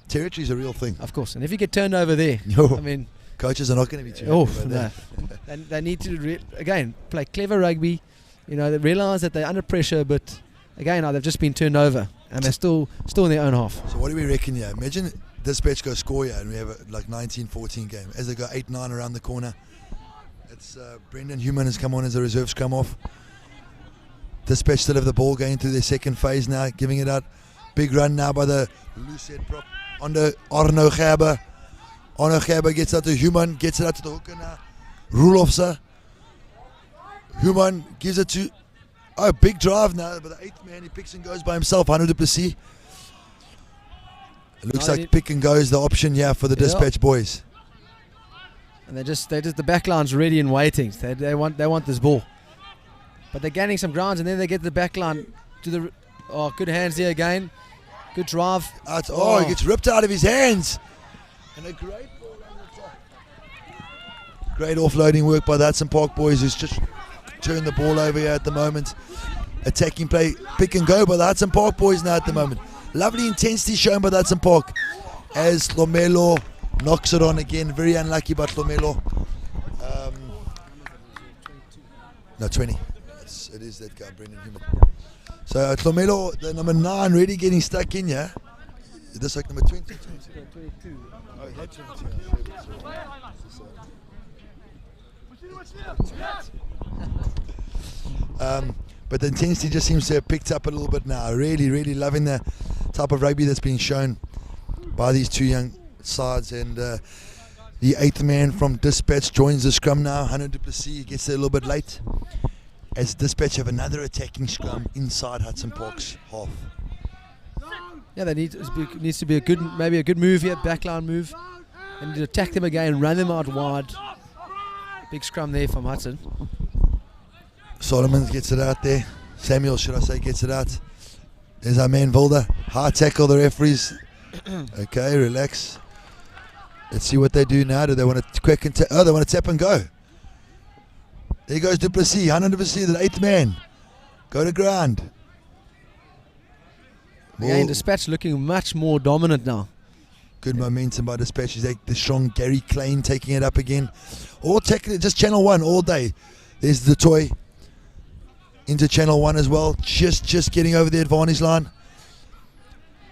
territory is a real thing. Of course. And if you get turned over there, No. I mean, Coaches are not going to be too oh, happy about no. They need to, again, play clever rugby. You know, they realise that they're under pressure, but again, they've just been turned over and they're still in their own half. So what do we reckon here? Imagine Despatch go score here and we have a 19-14 game. As they go 8-9 around the corner, it's Brendan Human has come on as a reserve scrum off. Despatch still have the ball going through their second phase now, giving it out. Big run now by the loose head prop under Arno Gerber. Arno Gerber gets out to Human, gets it out to the hooker now. Roelofse. Human gives it to... Oh, big drive now, but the 8th man, he picks and goes by himself, 100 Duplessis. It looks like pick and go is the option here for the Despatch boys. And they're just the backline's ready and waiting. They want this ball. But they're gaining some grounds, and then they get the backline to the... Oh, good hands there again. Good drive. He gets ripped out of his hands. And a great ball on the top. Great offloading work by the Hudson Park boys, who's just turned the ball over here at the moment. Attacking play, pick and go by the Hudson Park boys now at the moment. Lovely intensity shown by the Hudson Park as Tlomelo knocks it on again. Very unlucky by Tlomelo. No, 20. It is that guy, Brendan Human. So Tlomelo, the number 9, really getting stuck in here. This like number 20? 22. Oh, not 22. But the intensity just seems to have picked up a little bit now. Really, really loving the type of rugby that's being shown by these two young sides. And the 8th man from Despatch joins the scrum now. 100 Duplessis gets there a little bit late, as Despatch have another attacking scrum inside Hudson Park's half. Yeah, they needs to be a good move here, backline move, and to attack them again, run them out wide. Big scrum there from Hudson. Solomon gets it out there. Samuel, should I say, gets it out. There's our man Vilda. High tackle, the referees. Okay, relax. Let's see what they do now. Do they want to quick and they want to tap and go. There goes Duplessis, 100 Duplessis, the 8th man. Go to ground. Again, Despatch looking much more dominant now. Good momentum by Despatch. The strong Gary Klein taking it up again. All tackling it, just channel 1 all day. There's the toy into channel 1 as well. Just getting over the advantage line.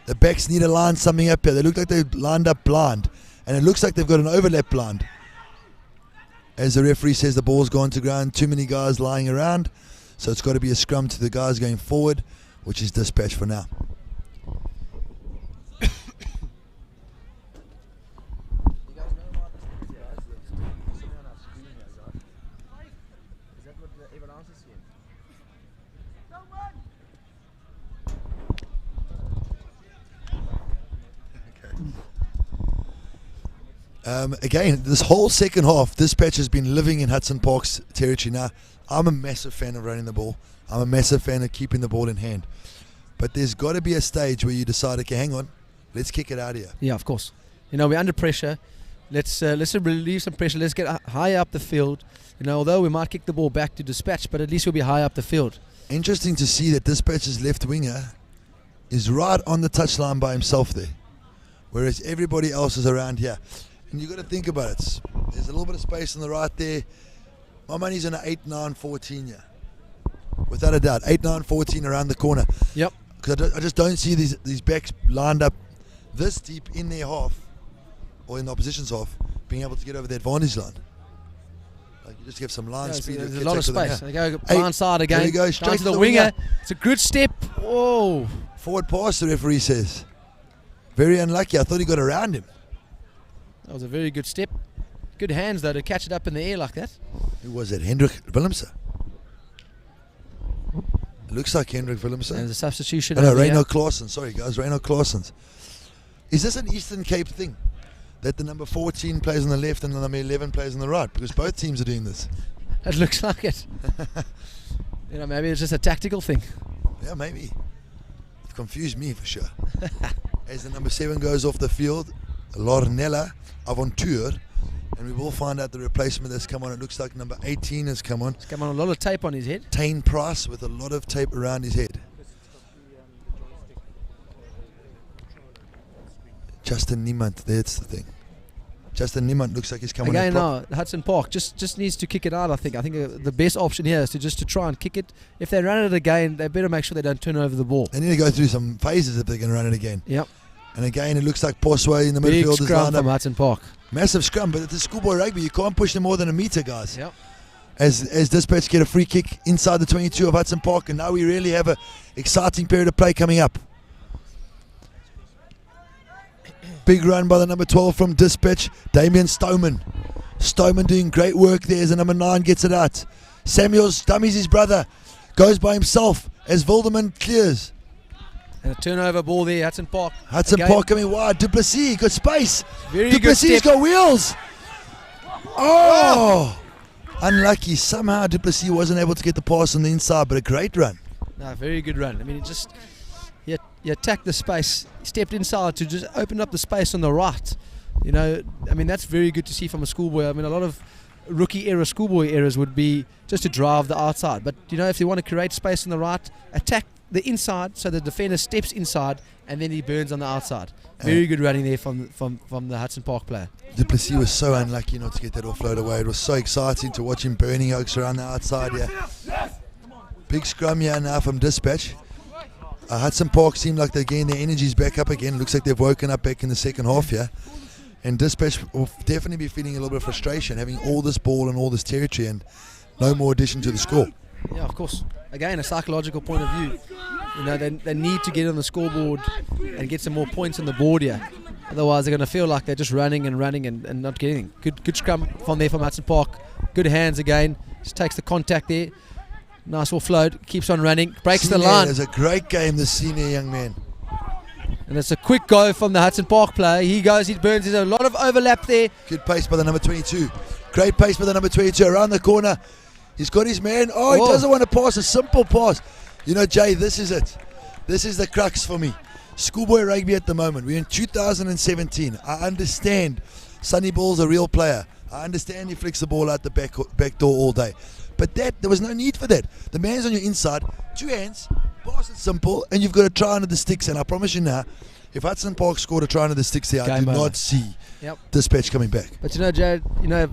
The backs need to line something up here. They look like they've lined up blind, and it looks like they've got an overlap blind. As the referee says, the ball's gone to ground. Too many guys lying around, so it's got to be a scrum to the guys going forward, which is Despatch for now. Again, this whole second half, Despatch has been living in Hudson Park's territory. Now, I'm a massive fan of running the ball. I'm a massive fan of keeping the ball in hand. But there's got to be a stage where you decide, okay, hang on, let's kick it out here. Yeah, of course. You know, we're under pressure. Let's relieve some pressure. Let's get higher up the field. You know, although we might kick the ball back to Despatch, but at least we'll be high up the field. Interesting to see that Despatch's left winger is right on the touchline by himself there, whereas everybody else is around here. And you've got to think about it. There's a little bit of space on the right there. My money's on an 8-9-14 here. Without a doubt. 8-9-14 around the corner. Yep. Because I just don't see these backs lined up this deep in their half, or in the opposition's half, being able to get over the advantage line. Like, you just give some line speed. There's a lot of space. They go Hey, blind side again. there you go, Down straight to the winger. It's a good step. Oh. Forward pass, the referee says. Very unlucky. I thought he got around him. That was a very good step. Good hands, though, to catch it up in the air like that. Who was it? Hendrik Willemse. It looks like Hendrik Willemse. There's a substitution. Oh, no, over here. Reino Claassen. Sorry, guys. Reino Claassen. Is this an Eastern Cape thing? That the number 14 plays on the left and the number 11 plays on the right? Because both teams are doing this. It looks like it. You know, maybe it's just a tactical thing. Yeah, maybe. It confused me for sure. As the number 7 goes off the field, Lornella Aventure, and we will find out the replacement that's come on. It looks like number 18 has come on. He's come on a lot of tape on his head. Tane Price with a lot of tape around his head. Justin Niemand, that's the thing. Justin Niemand looks like he's coming Again, in now Hudson Park just needs to kick it out. I think the best option here is to try and kick it. If they run it again, they better make sure they don't turn over the ball. They need to go through some phases if they're going to run it again. Yep. And again, it looks like Posway in the Big midfield is scrum lined from up. Hudson Park. Massive scrum, but it's a schoolboy rugby. You can't push them more than a metre, guys. Yep. As Despatch get a free kick inside the 22 of Hudson Park, and now we really have a exciting period of play coming up. Big run by the number 12 from Despatch, Damien Stoneman. Stoneman doing great work there as the number 9 gets it out. Samuels dummies his brother, goes by himself as Wilderman clears. And a turnover ball there, Hudson Park. Hudson Again. Park coming wide. Duplessis got space. Very good Duplessis step. got wheels. Oh! Unlucky. Somehow Duplessis wasn't able to get the pass on the inside, but a great run. No, very good run. I mean, he attacked the space, stepped inside to just open up the space on the right. You know, I mean, that's very good to see from a schoolboy. I mean, a lot of rookie era, schoolboy eras would be just to drive the outside. But, you know, if you want to create space on the right, attack the inside so the defender steps inside and then he burns on the outside. Very good running there from the Hudson Park player. Duplessis was so unlucky not to get that offload away. It was so exciting to watch him burning oaks around the outside here. Big scrum here now from Despatch. Hudson Park seemed like they're getting their energies back up again. Looks like they've woken up back in the second half here. And Despatch will definitely be feeling a little bit of frustration, having all this ball and all this territory and no more addition to the score. Yeah, of course. Again, a psychological point of view. You know, they need to get on the scoreboard and get some more points on the board here. Otherwise, they're going to feel like they're just running and not getting anything. Good scrum from there from Hudson Park. Good hands again. Just takes the contact there. Nice offload. Keeps on running. Breaks the line. It's a great game, this senior young man. And it's a quick go from the Hudson Park player. He goes, he burns. There's a lot of overlap there. Good pace by the number 22. Great pace by the number 22 around the corner. He's got his man. Oh, he doesn't want to pass. A simple pass. You know, Jay, this is it. This is the crux for me. Schoolboy rugby at the moment. We're in 2017. I understand Sonny Ball's a real player. I understand he flicks the ball out the back door all day. But there was no need for that. The man's on your inside. 2 hands. Pass it simple. And you've got to try under the sticks. And I promise you now, if Hudson Park scored a try under the sticks there, I do not see Despatch coming back. But you know, Jay, you know,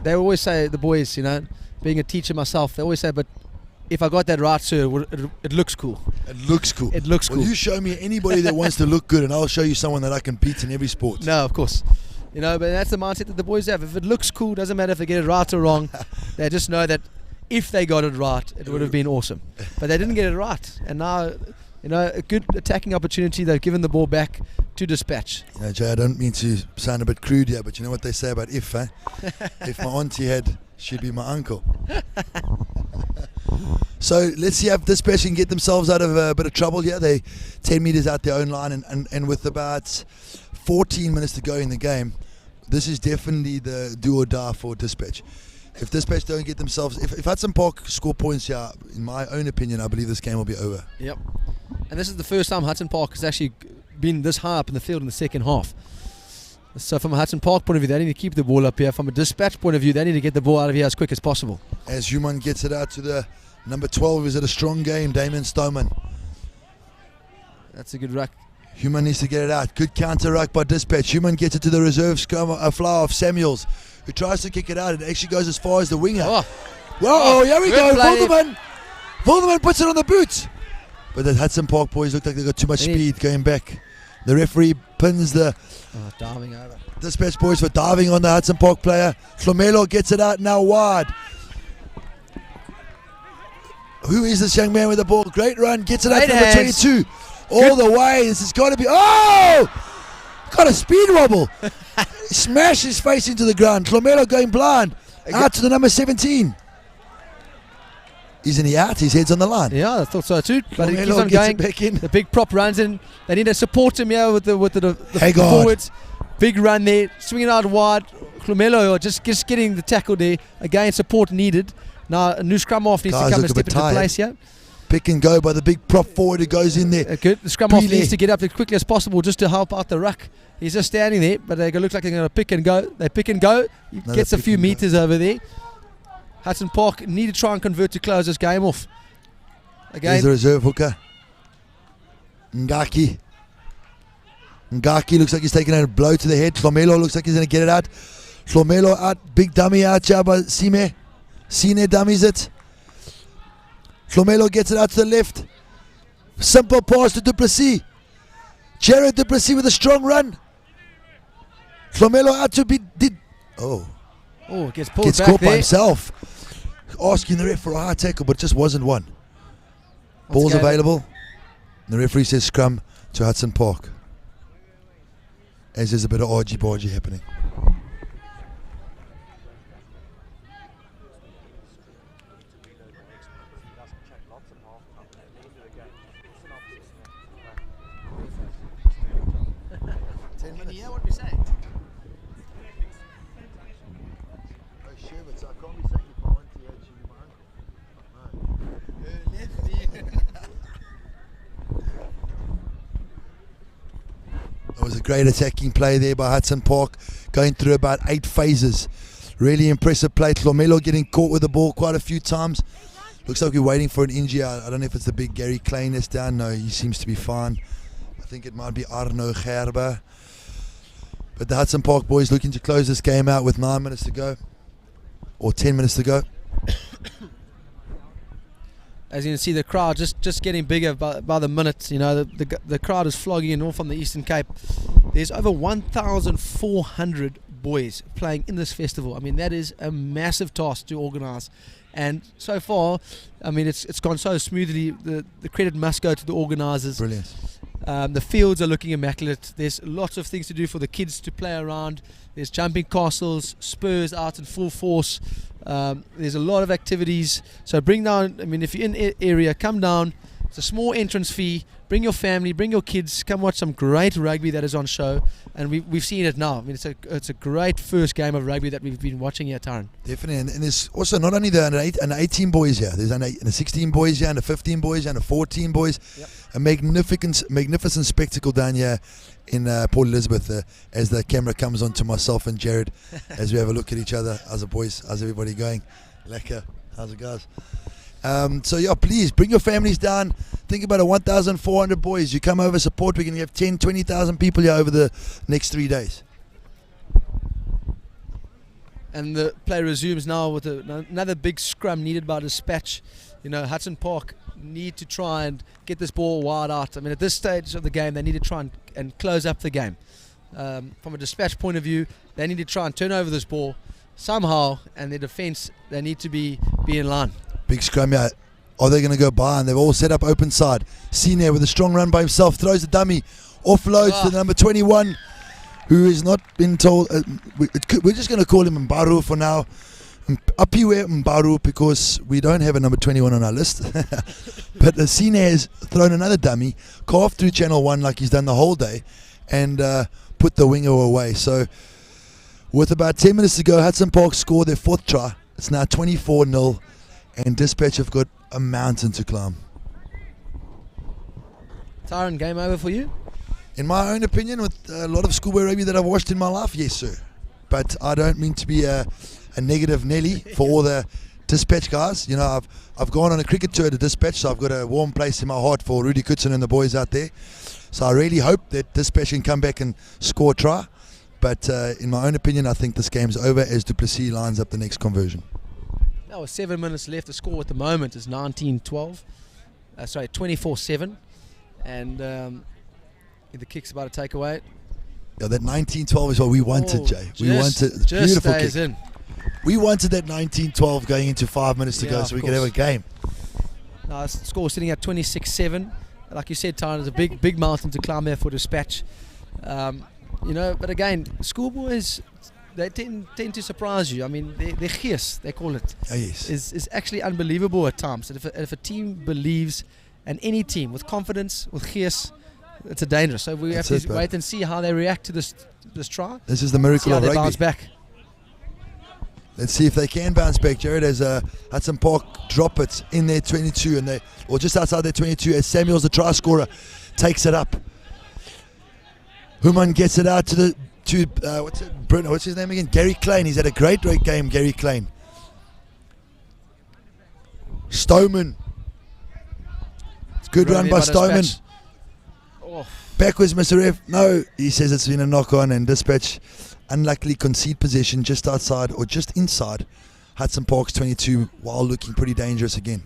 they always say, the boys, you know, being a teacher myself, they always say, but if I got that right, sir, it looks cool. It looks cool. It looks cool. Well, you show me anybody that wants to look good, and I'll show you someone that I can beat in every sport. No, of course. You know, but that's the mindset that the boys have. If it looks cool, doesn't matter if they get it right or wrong. They just know that if they got it right, it would have been awesome. But they didn't get it right. And now, you know, a good attacking opportunity. They've given the ball back to Despatch. You know, Jay, I don't mean to sound a bit crude here, but you know what they say about if, eh? If my auntie had, she'd be my uncle. So let's see if Despatch can get themselves out of a bit of trouble here. They 10 metres out their own line, and with about 14 minutes to go in the game, this is definitely the do or die for Despatch. If Despatch don't get themselves, if Hudson Park score points here, in my own opinion, I believe this game will be over. Yep. And this is the first time Hudson Park has actually been this high up in the field in the second half. So from a Hudson Park point of view, they need to keep the ball up here. From a Despatch point of view, they need to get the ball out of here as quick as possible. As Human gets it out to the number 12, is it a strong game, Damien Stoneman? That's a good ruck. Human needs to get it out. Good counter ruck by Despatch. Human gets it to the reserve scrum, a flower of Samuels, who tries to kick it out. It actually goes as far as the winger. Whoa, here we go. Volderman puts it on the boot. But the Hudson Park boys look like they've got too much speed going back. The referee pins the diving over. Despatch boys for diving on the Hudson Park player. Flomelo gets it out now wide. Who is this young man with the ball? Great run. Gets it out to number 22. All the way. This has got to be... Oh! Got a speed wobble. Smashed his face into the ground. Flomelo going blind. Out to the number 17. Isn't he out? His head's on the line. Yeah, I thought so too. But he keeps Flomelo on gets going. it back in. The big prop runs in. They need to support him here with the Haggard. forwards. Big run there. Swinging out wide. Flomelo just getting the tackle there. Again, support needed. Now a new scrum off needs to come and step into place here. Pick and go by the big prop forward who goes in there. Good. The scrum off needs to get up as quickly as possible just to help out the ruck. He's just standing there, but they look like they're going to pick and go. They pick and go. He gets a few meters over there. Hudson Park need to try and convert to close this game off. Again, here's the reserve hooker. Ngaki looks like he's taking a blow to the head. Flomelo looks like he's going to get it out. Flomelo out. Big dummy out here by Sime. Sine dummies it. Flomelo gets it out to the left. Simple pass to Duplessis. Jared Duplessis with a strong run. Flomelo out to be... gets pulled gets back caught there. by himself. Asking the ref for a high tackle, but it just wasn't one. Ball's available. The referee says scrum to Hudson Park. As there's a bit of argy-bargy happening. Can you hear what we say? It was a great attacking play there by Hudson Park, going through about 8 phases. Really impressive play. Flomelo getting caught with the ball quite a few times. Looks like we're waiting for an injury. I don't know if it's the big Gary Klein that's down. No, he seems to be fine. I think it might be Arno Gerber. But the Hudson Park boys looking to close this game out with 9 minutes to go. Or 10 minutes to go. As you can see, the crowd just getting bigger by the minute. You know, the crowd is flogging in all from the Eastern Cape. There's over 1,400 boys playing in this festival. I mean, that is a massive task to organise. And so far, I mean, it's gone so smoothly. The credit must go to the organisers. Brilliant. The fields are looking immaculate. There's lots of things to do for the kids to play around. There's jumping castles, spurs out in full force. There's a lot of activities. So bring down, I mean, if you're in area, come down. It's a small entrance fee. Bring your family, bring your kids. Come watch some great rugby that is on show. And we've seen it now. I mean, it's a great first game of rugby that we've been watching here, Taran. Definitely. And there's also not only the under 18 boys here. There's under 16 boys here, under 15 boys here, under 14 boys. Yep. A magnificent spectacle down here in Port Elizabeth as the camera comes on to myself and Jared as we have a look at each other. How's the boys? How's everybody going? Lekker. How's it guys? So yeah, please bring your families down. Think about 1,400 boys. You come over, support. We're going to have 10, 20,000 people here over the next 3 days. And the play resumes now with another big scrum needed by Despatch. You know, Hudson Park need to try and get this ball wide out. I mean, at this stage of the game, they need to try and close up the game. From a Despatch point of view, they need to try and turn over this ball somehow, and their defence, they need to be in line. Big scrum here. Are they going to go by? And they've all set up open side. Sine with a strong run by himself. Throws the dummy. Offloads to number 21, who has not been told. We're just going to call him Mbaru for now. Apiwe Mbaru, because we don't have a number 21 on our list. But Sine has thrown another dummy. Carved through channel 1 like he's done the whole day. And put the winger away. So With about 10 minutes to go, Hudson Park scored their 4th try. It's now 24-0, and Despatch have got a mountain to climb. Tyron, game over for you? In my own opinion, with a lot of schoolboy rugby that I've watched in my life, yes, sir. But I don't mean to be a negative Nelly for all the Despatch guys. You know, I've gone on a cricket tour to Despatch, so I've got a warm place in my heart for Rudy Hudson and the boys out there. So I really hope that Despatch can come back and score a try. But in my own opinion, I think this game's over as Du Plessis lines up the next conversion. Now, with 7 minutes left, the score at the moment is 24-7. And the kick's about to take away. Yeah, that 19-12 is what we wanted, Jay. We wanted just beautiful stays kick. in. We wanted that 19-12 going into 5 minutes to go so we could have a game. Now, the score sitting at 26-7. Like you said, Tyron, is a big mountain to climb there for Despatch. You know, but again, schoolboys, they tend to surprise you. I mean, their gees, they call it, Oh, yes. is actually unbelievable at times. And if a team believes, and any team with confidence, with gees, it's a dangerous. So we have to wait and see how they react to this try. This is the miracle See how of they rugby. bounce back. Let's see if they can bounce back, Jared, as Hudson Park drop it in their 22, or just outside their 22, as Samuels, the try scorer, takes it up. Human gets it out to what's his name again? Gary Klein. He's had a great game, Gary Klein. Stoneman. Good run by Stoneman. Oh. Backwards, Mr. Ref. No, he says it's been a knock on, and Despatch unluckily concede possession just outside or just inside Hudson Park's 22 while looking pretty dangerous again.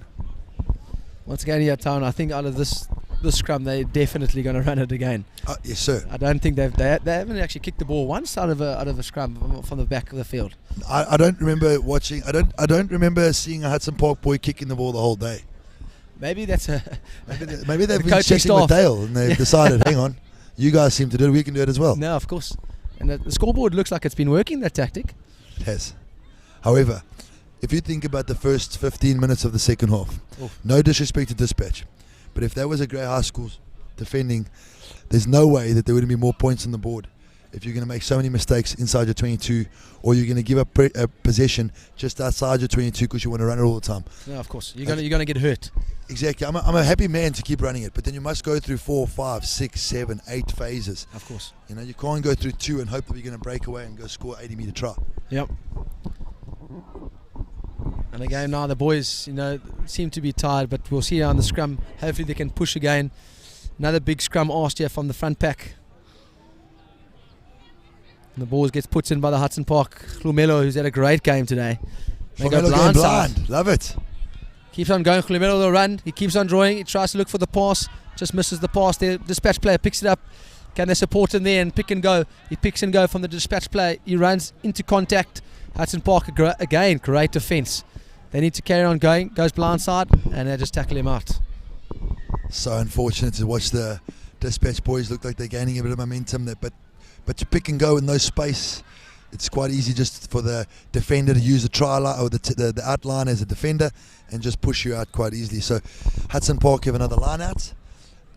Once again, here, Town, I think out of this scrum, they're definitely going to run it again. Yes, sir. I don't think they haven't actually kicked the ball once out of a scrum from the back of the field. I don't remember watching. I don't remember seeing a Hudson Park boy kicking the ball the whole day. Maybe that's maybe they've been checking with Dale and they've decided, hang on, you guys seem to do it, we can do it as well. No, of course. And the scoreboard looks like it's been working, that tactic. It has. However, if you think about the first 15 minutes of the second half, no disrespect to Despatch, but if that was a Grey High School defending, there's no way that there wouldn't be more points on the board if you're going to make so many mistakes inside your 22, or you're going to give up a possession just outside your 22 because you want to run it all the time. No, of course. You're going to get hurt. Exactly. I'm a happy man to keep running it, but then you must go through 4, 5, 6, 7, 8 phases. Of course. You know, you can't go through 2 and hope that you're going to break away and go score 80-meter try. Yep. And again, now the boys, seem to be tired, but we'll see on the scrum. Hopefully they can push again. Another big scrum asked here from the front pack. And the ball gets put in by the Hudson Park. Glumelo, who's had a great game today. They go blind. Love it. Keeps on going. Glumelo will run. He keeps on drawing. He tries to look for the pass. Just misses the pass. The Despatch player picks it up. Can they support him there and pick and go? He picks and go from the Despatch player. He runs into contact. Hudson Park again, great defence. They need to carry on going. Goes blindside and they just tackle him out. So unfortunate to watch the Despatch boys look like they're gaining a bit of momentum there, but to pick and go in no space, it's quite easy just for the defender to use the try line or the outline as a defender and just push you out quite easily. So Hudson Park have another line out.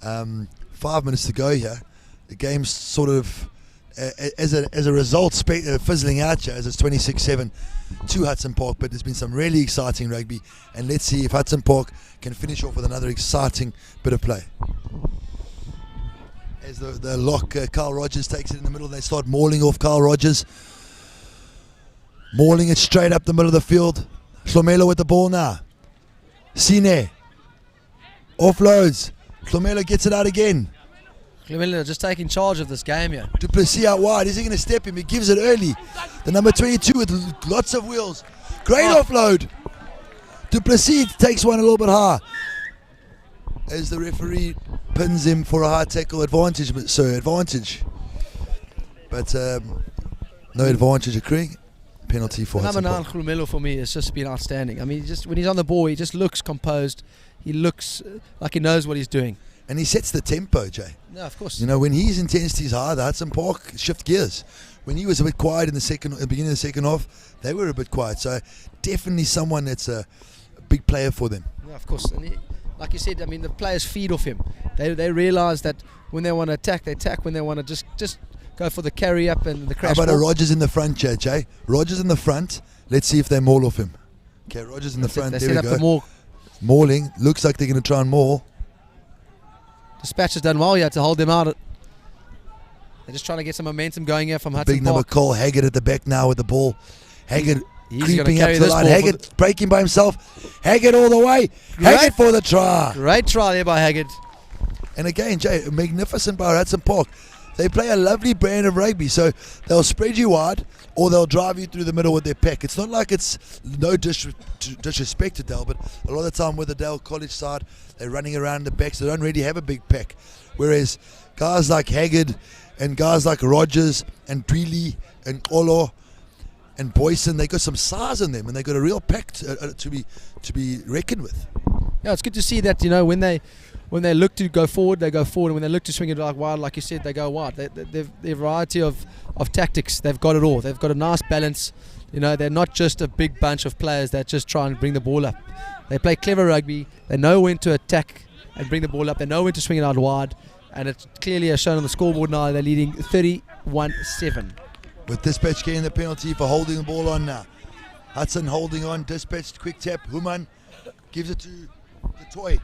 5 minutes to go here. The game's sort of as a result fizzling out here as it's 26-7 to Hudson Park, but there's been some really exciting rugby, and let's see if Hudson Park can finish off with another exciting bit of play. As the lock, Carl Rogers takes it in the middle, they start mauling off Carl Rogers. Mauling it straight up the middle of the field. Glumelo with the ball now. Sine. Offloads. Glumelo gets it out again. Glumelo just taking charge of this game here. Du Plessis out wide. Is he going to step him? He gives it early. The number 22 with lots of wheels. Great offload. Du Plessis takes one a little bit high. As the referee pins him for a high tackle advantage, advantage. But no advantage occurring. Penalty for Number Hudson 9, Glumelo, for me, has just been outstanding. I mean, when he's on the ball, he just looks composed. He looks like he knows what he's doing. And he sets the tempo, Jay. No, of course. You know, when his intensity is high, the Hudson Park shift gears. When he was a bit quiet in the beginning of the second half, they were a bit quiet. So definitely someone that's a big player for them. Yeah, of course. And like you said, I mean, the players feed off him. They realise that when they want to attack, they attack. When they want to just go for the carry up and the How crash about a ball. Rogers in the front, JJ? Rogers in the front. Let's see if they maul off him. Okay, Rogers in the front. They There set we up go. the maul. Mauling. Looks like they're going to try and maul. Dispatch has done well here to hold them out. They're just trying to get some momentum going here from Hudson Big number Park. Cole Haggard at the back now with the ball. Haggard He's gonna creeping up carry to the this line. ball for Haggard breaking by himself. Haggard all the way. Great. Haggard for the try. Great try there by Haggard. And again, Jay, magnificent by Hudson Park. They play a lovely brand of rugby, so they'll spread you wide or they'll drive you through the middle with their pack. It's not like it's no disrespect to Dell, but a lot of the time with the Dell College side, they're running around the back, so they don't really have a big pack. Whereas guys like Haggard and guys like Rogers and Dwele and Olo and Boyson, they got some size in them, and they got a real pack to be reckoned with. Yeah, it's good to see that, when they look to go forward, they go forward, and when they look to swing it wide, like you said, they go wide. They've a variety of tactics. They've got it all. They've got a nice balance. They're not just a big bunch of players that just try and bring the ball up. They play clever rugby. They know when to attack and bring the ball up. They know when to swing it out wide, and it's clearly as shown on the scoreboard now. They're leading 31-7. With Dispatch getting the penalty for holding the ball on now. Hudson holding on. Dispatch quick tap. Human gives it to the toy.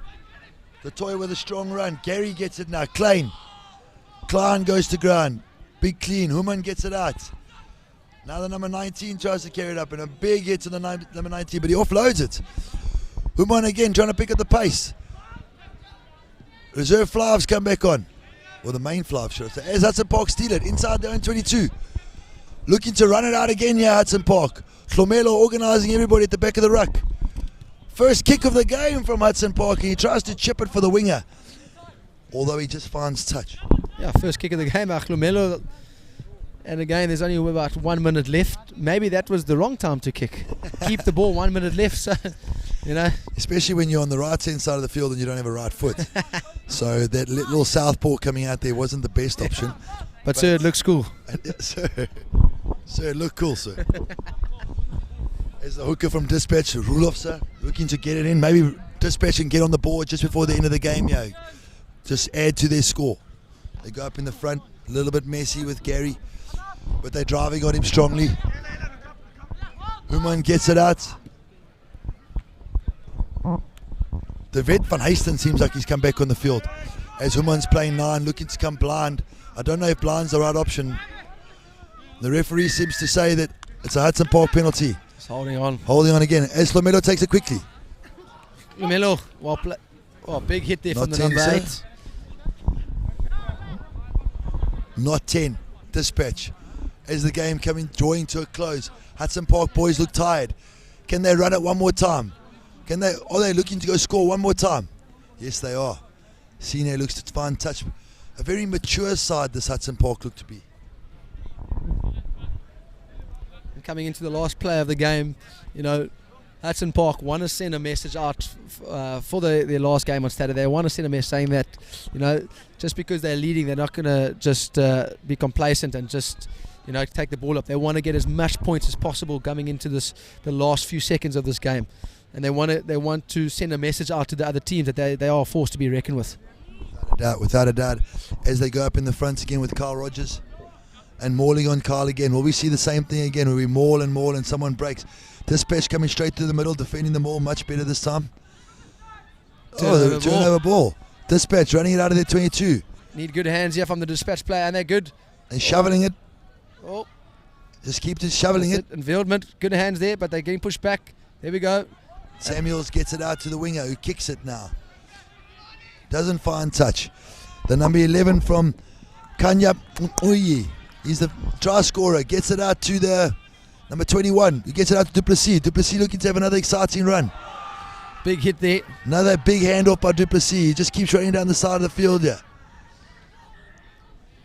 The toy with a strong run. Gary gets it now. Klein goes to ground. Big clean. Human gets it out. Now the number 19 tries to carry it up, and a big hit to the number 19, but he offloads it. Human again trying to pick up the pace. Reserve Flaves come back on. Well, the main Flaves should I say. As Hudson Park steal it inside their own 22. Looking to run it out again here, Hudson Park. Hlomelo organising everybody at the back of the ruck. First kick of the game from Hudson Park. He tries to chip it for the winger, although he just finds touch. Yeah, first kick of the game, Hlomelo. And again, there's only about 1 minute left. Maybe that was the wrong time to kick. Keep the ball, 1 minute left. So, Especially when you're on the right-hand side of the field and you don't have a right foot. So that little southpaw coming out there wasn't the best option. But sir, it looks cool. Sir, it looked cool, sir. As the hooker from Dispatch, Rulof, sir, looking to get it in. Maybe Dispatch can get on the board just before the end of the game, just add to their score. They go up in the front, a little bit messy with Gary, but they're driving on him strongly. Human gets it out. The vet Van Hasten seems like he's come back on the field. As Human's playing 9, looking to come blind. I don't know if blind's the right option. The referee seems to say that it's a Hudson Park penalty. He's holding on. Holding on again. As Hlomelo takes it quickly. Hlomelo, big hit there Not from the 10, number sir. 8. Not 10. Dispatch. As the game drawing to a close. Hudson Park boys look tired. Can they run it one more time? Are they looking to go score one more time? Yes, they are. Sine looks to find touch. A very mature side this Hudson Park look to be. And coming into the last play of the game, Hudson Park want to send a message out for their last game on Saturday. They want to send a message saying that, just because they're leading, they're not going to just be complacent and just, take the ball up. They want to get as much points as possible coming into the last few seconds of this game. And they want to send a message out to the other teams that they are forced to be reckoned with. Without a doubt, as they go up in the front again with Carl Rogers and mauling on Carl again. Will we see the same thing again where we maul and someone breaks? Dispatch coming straight through the middle, defending the maul much better this time. Turnover ball. Dispatch running it out of their 22. Need good hands here from the Dispatch player, and they're good. And shoveling it. Oh, Just keep shoveling it. And Veldman, good hands there, but they're getting pushed back. There we go. Samuels gets it out to the winger who kicks it now. Doesn't find touch. The number 11 from Kanya Uyi. He's the try scorer. Gets it out to the number 21. He gets it out to Duplessis. Duplessis looking to have another exciting run. Big hit there. Another big handoff by Duplessis. He just keeps running down the side of the field here.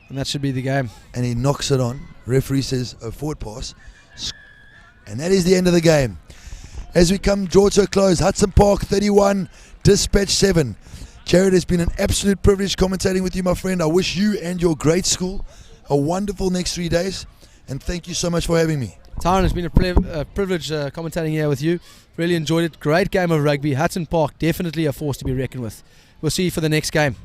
And that should be the game. And he knocks it on. Referee says a forward pass. And that is the end of the game. As we draw to a close, Hudson Park 31, Dispatch 7. Jared, it's been an absolute privilege commentating with you, my friend. I wish you and your great school a wonderful next 3 days. And thank you so much for having me. Tyron, it's been a privilege commentating here with you. Really enjoyed it. Great game of rugby. Hudson Park, definitely a force to be reckoned with. We'll see you for the next game.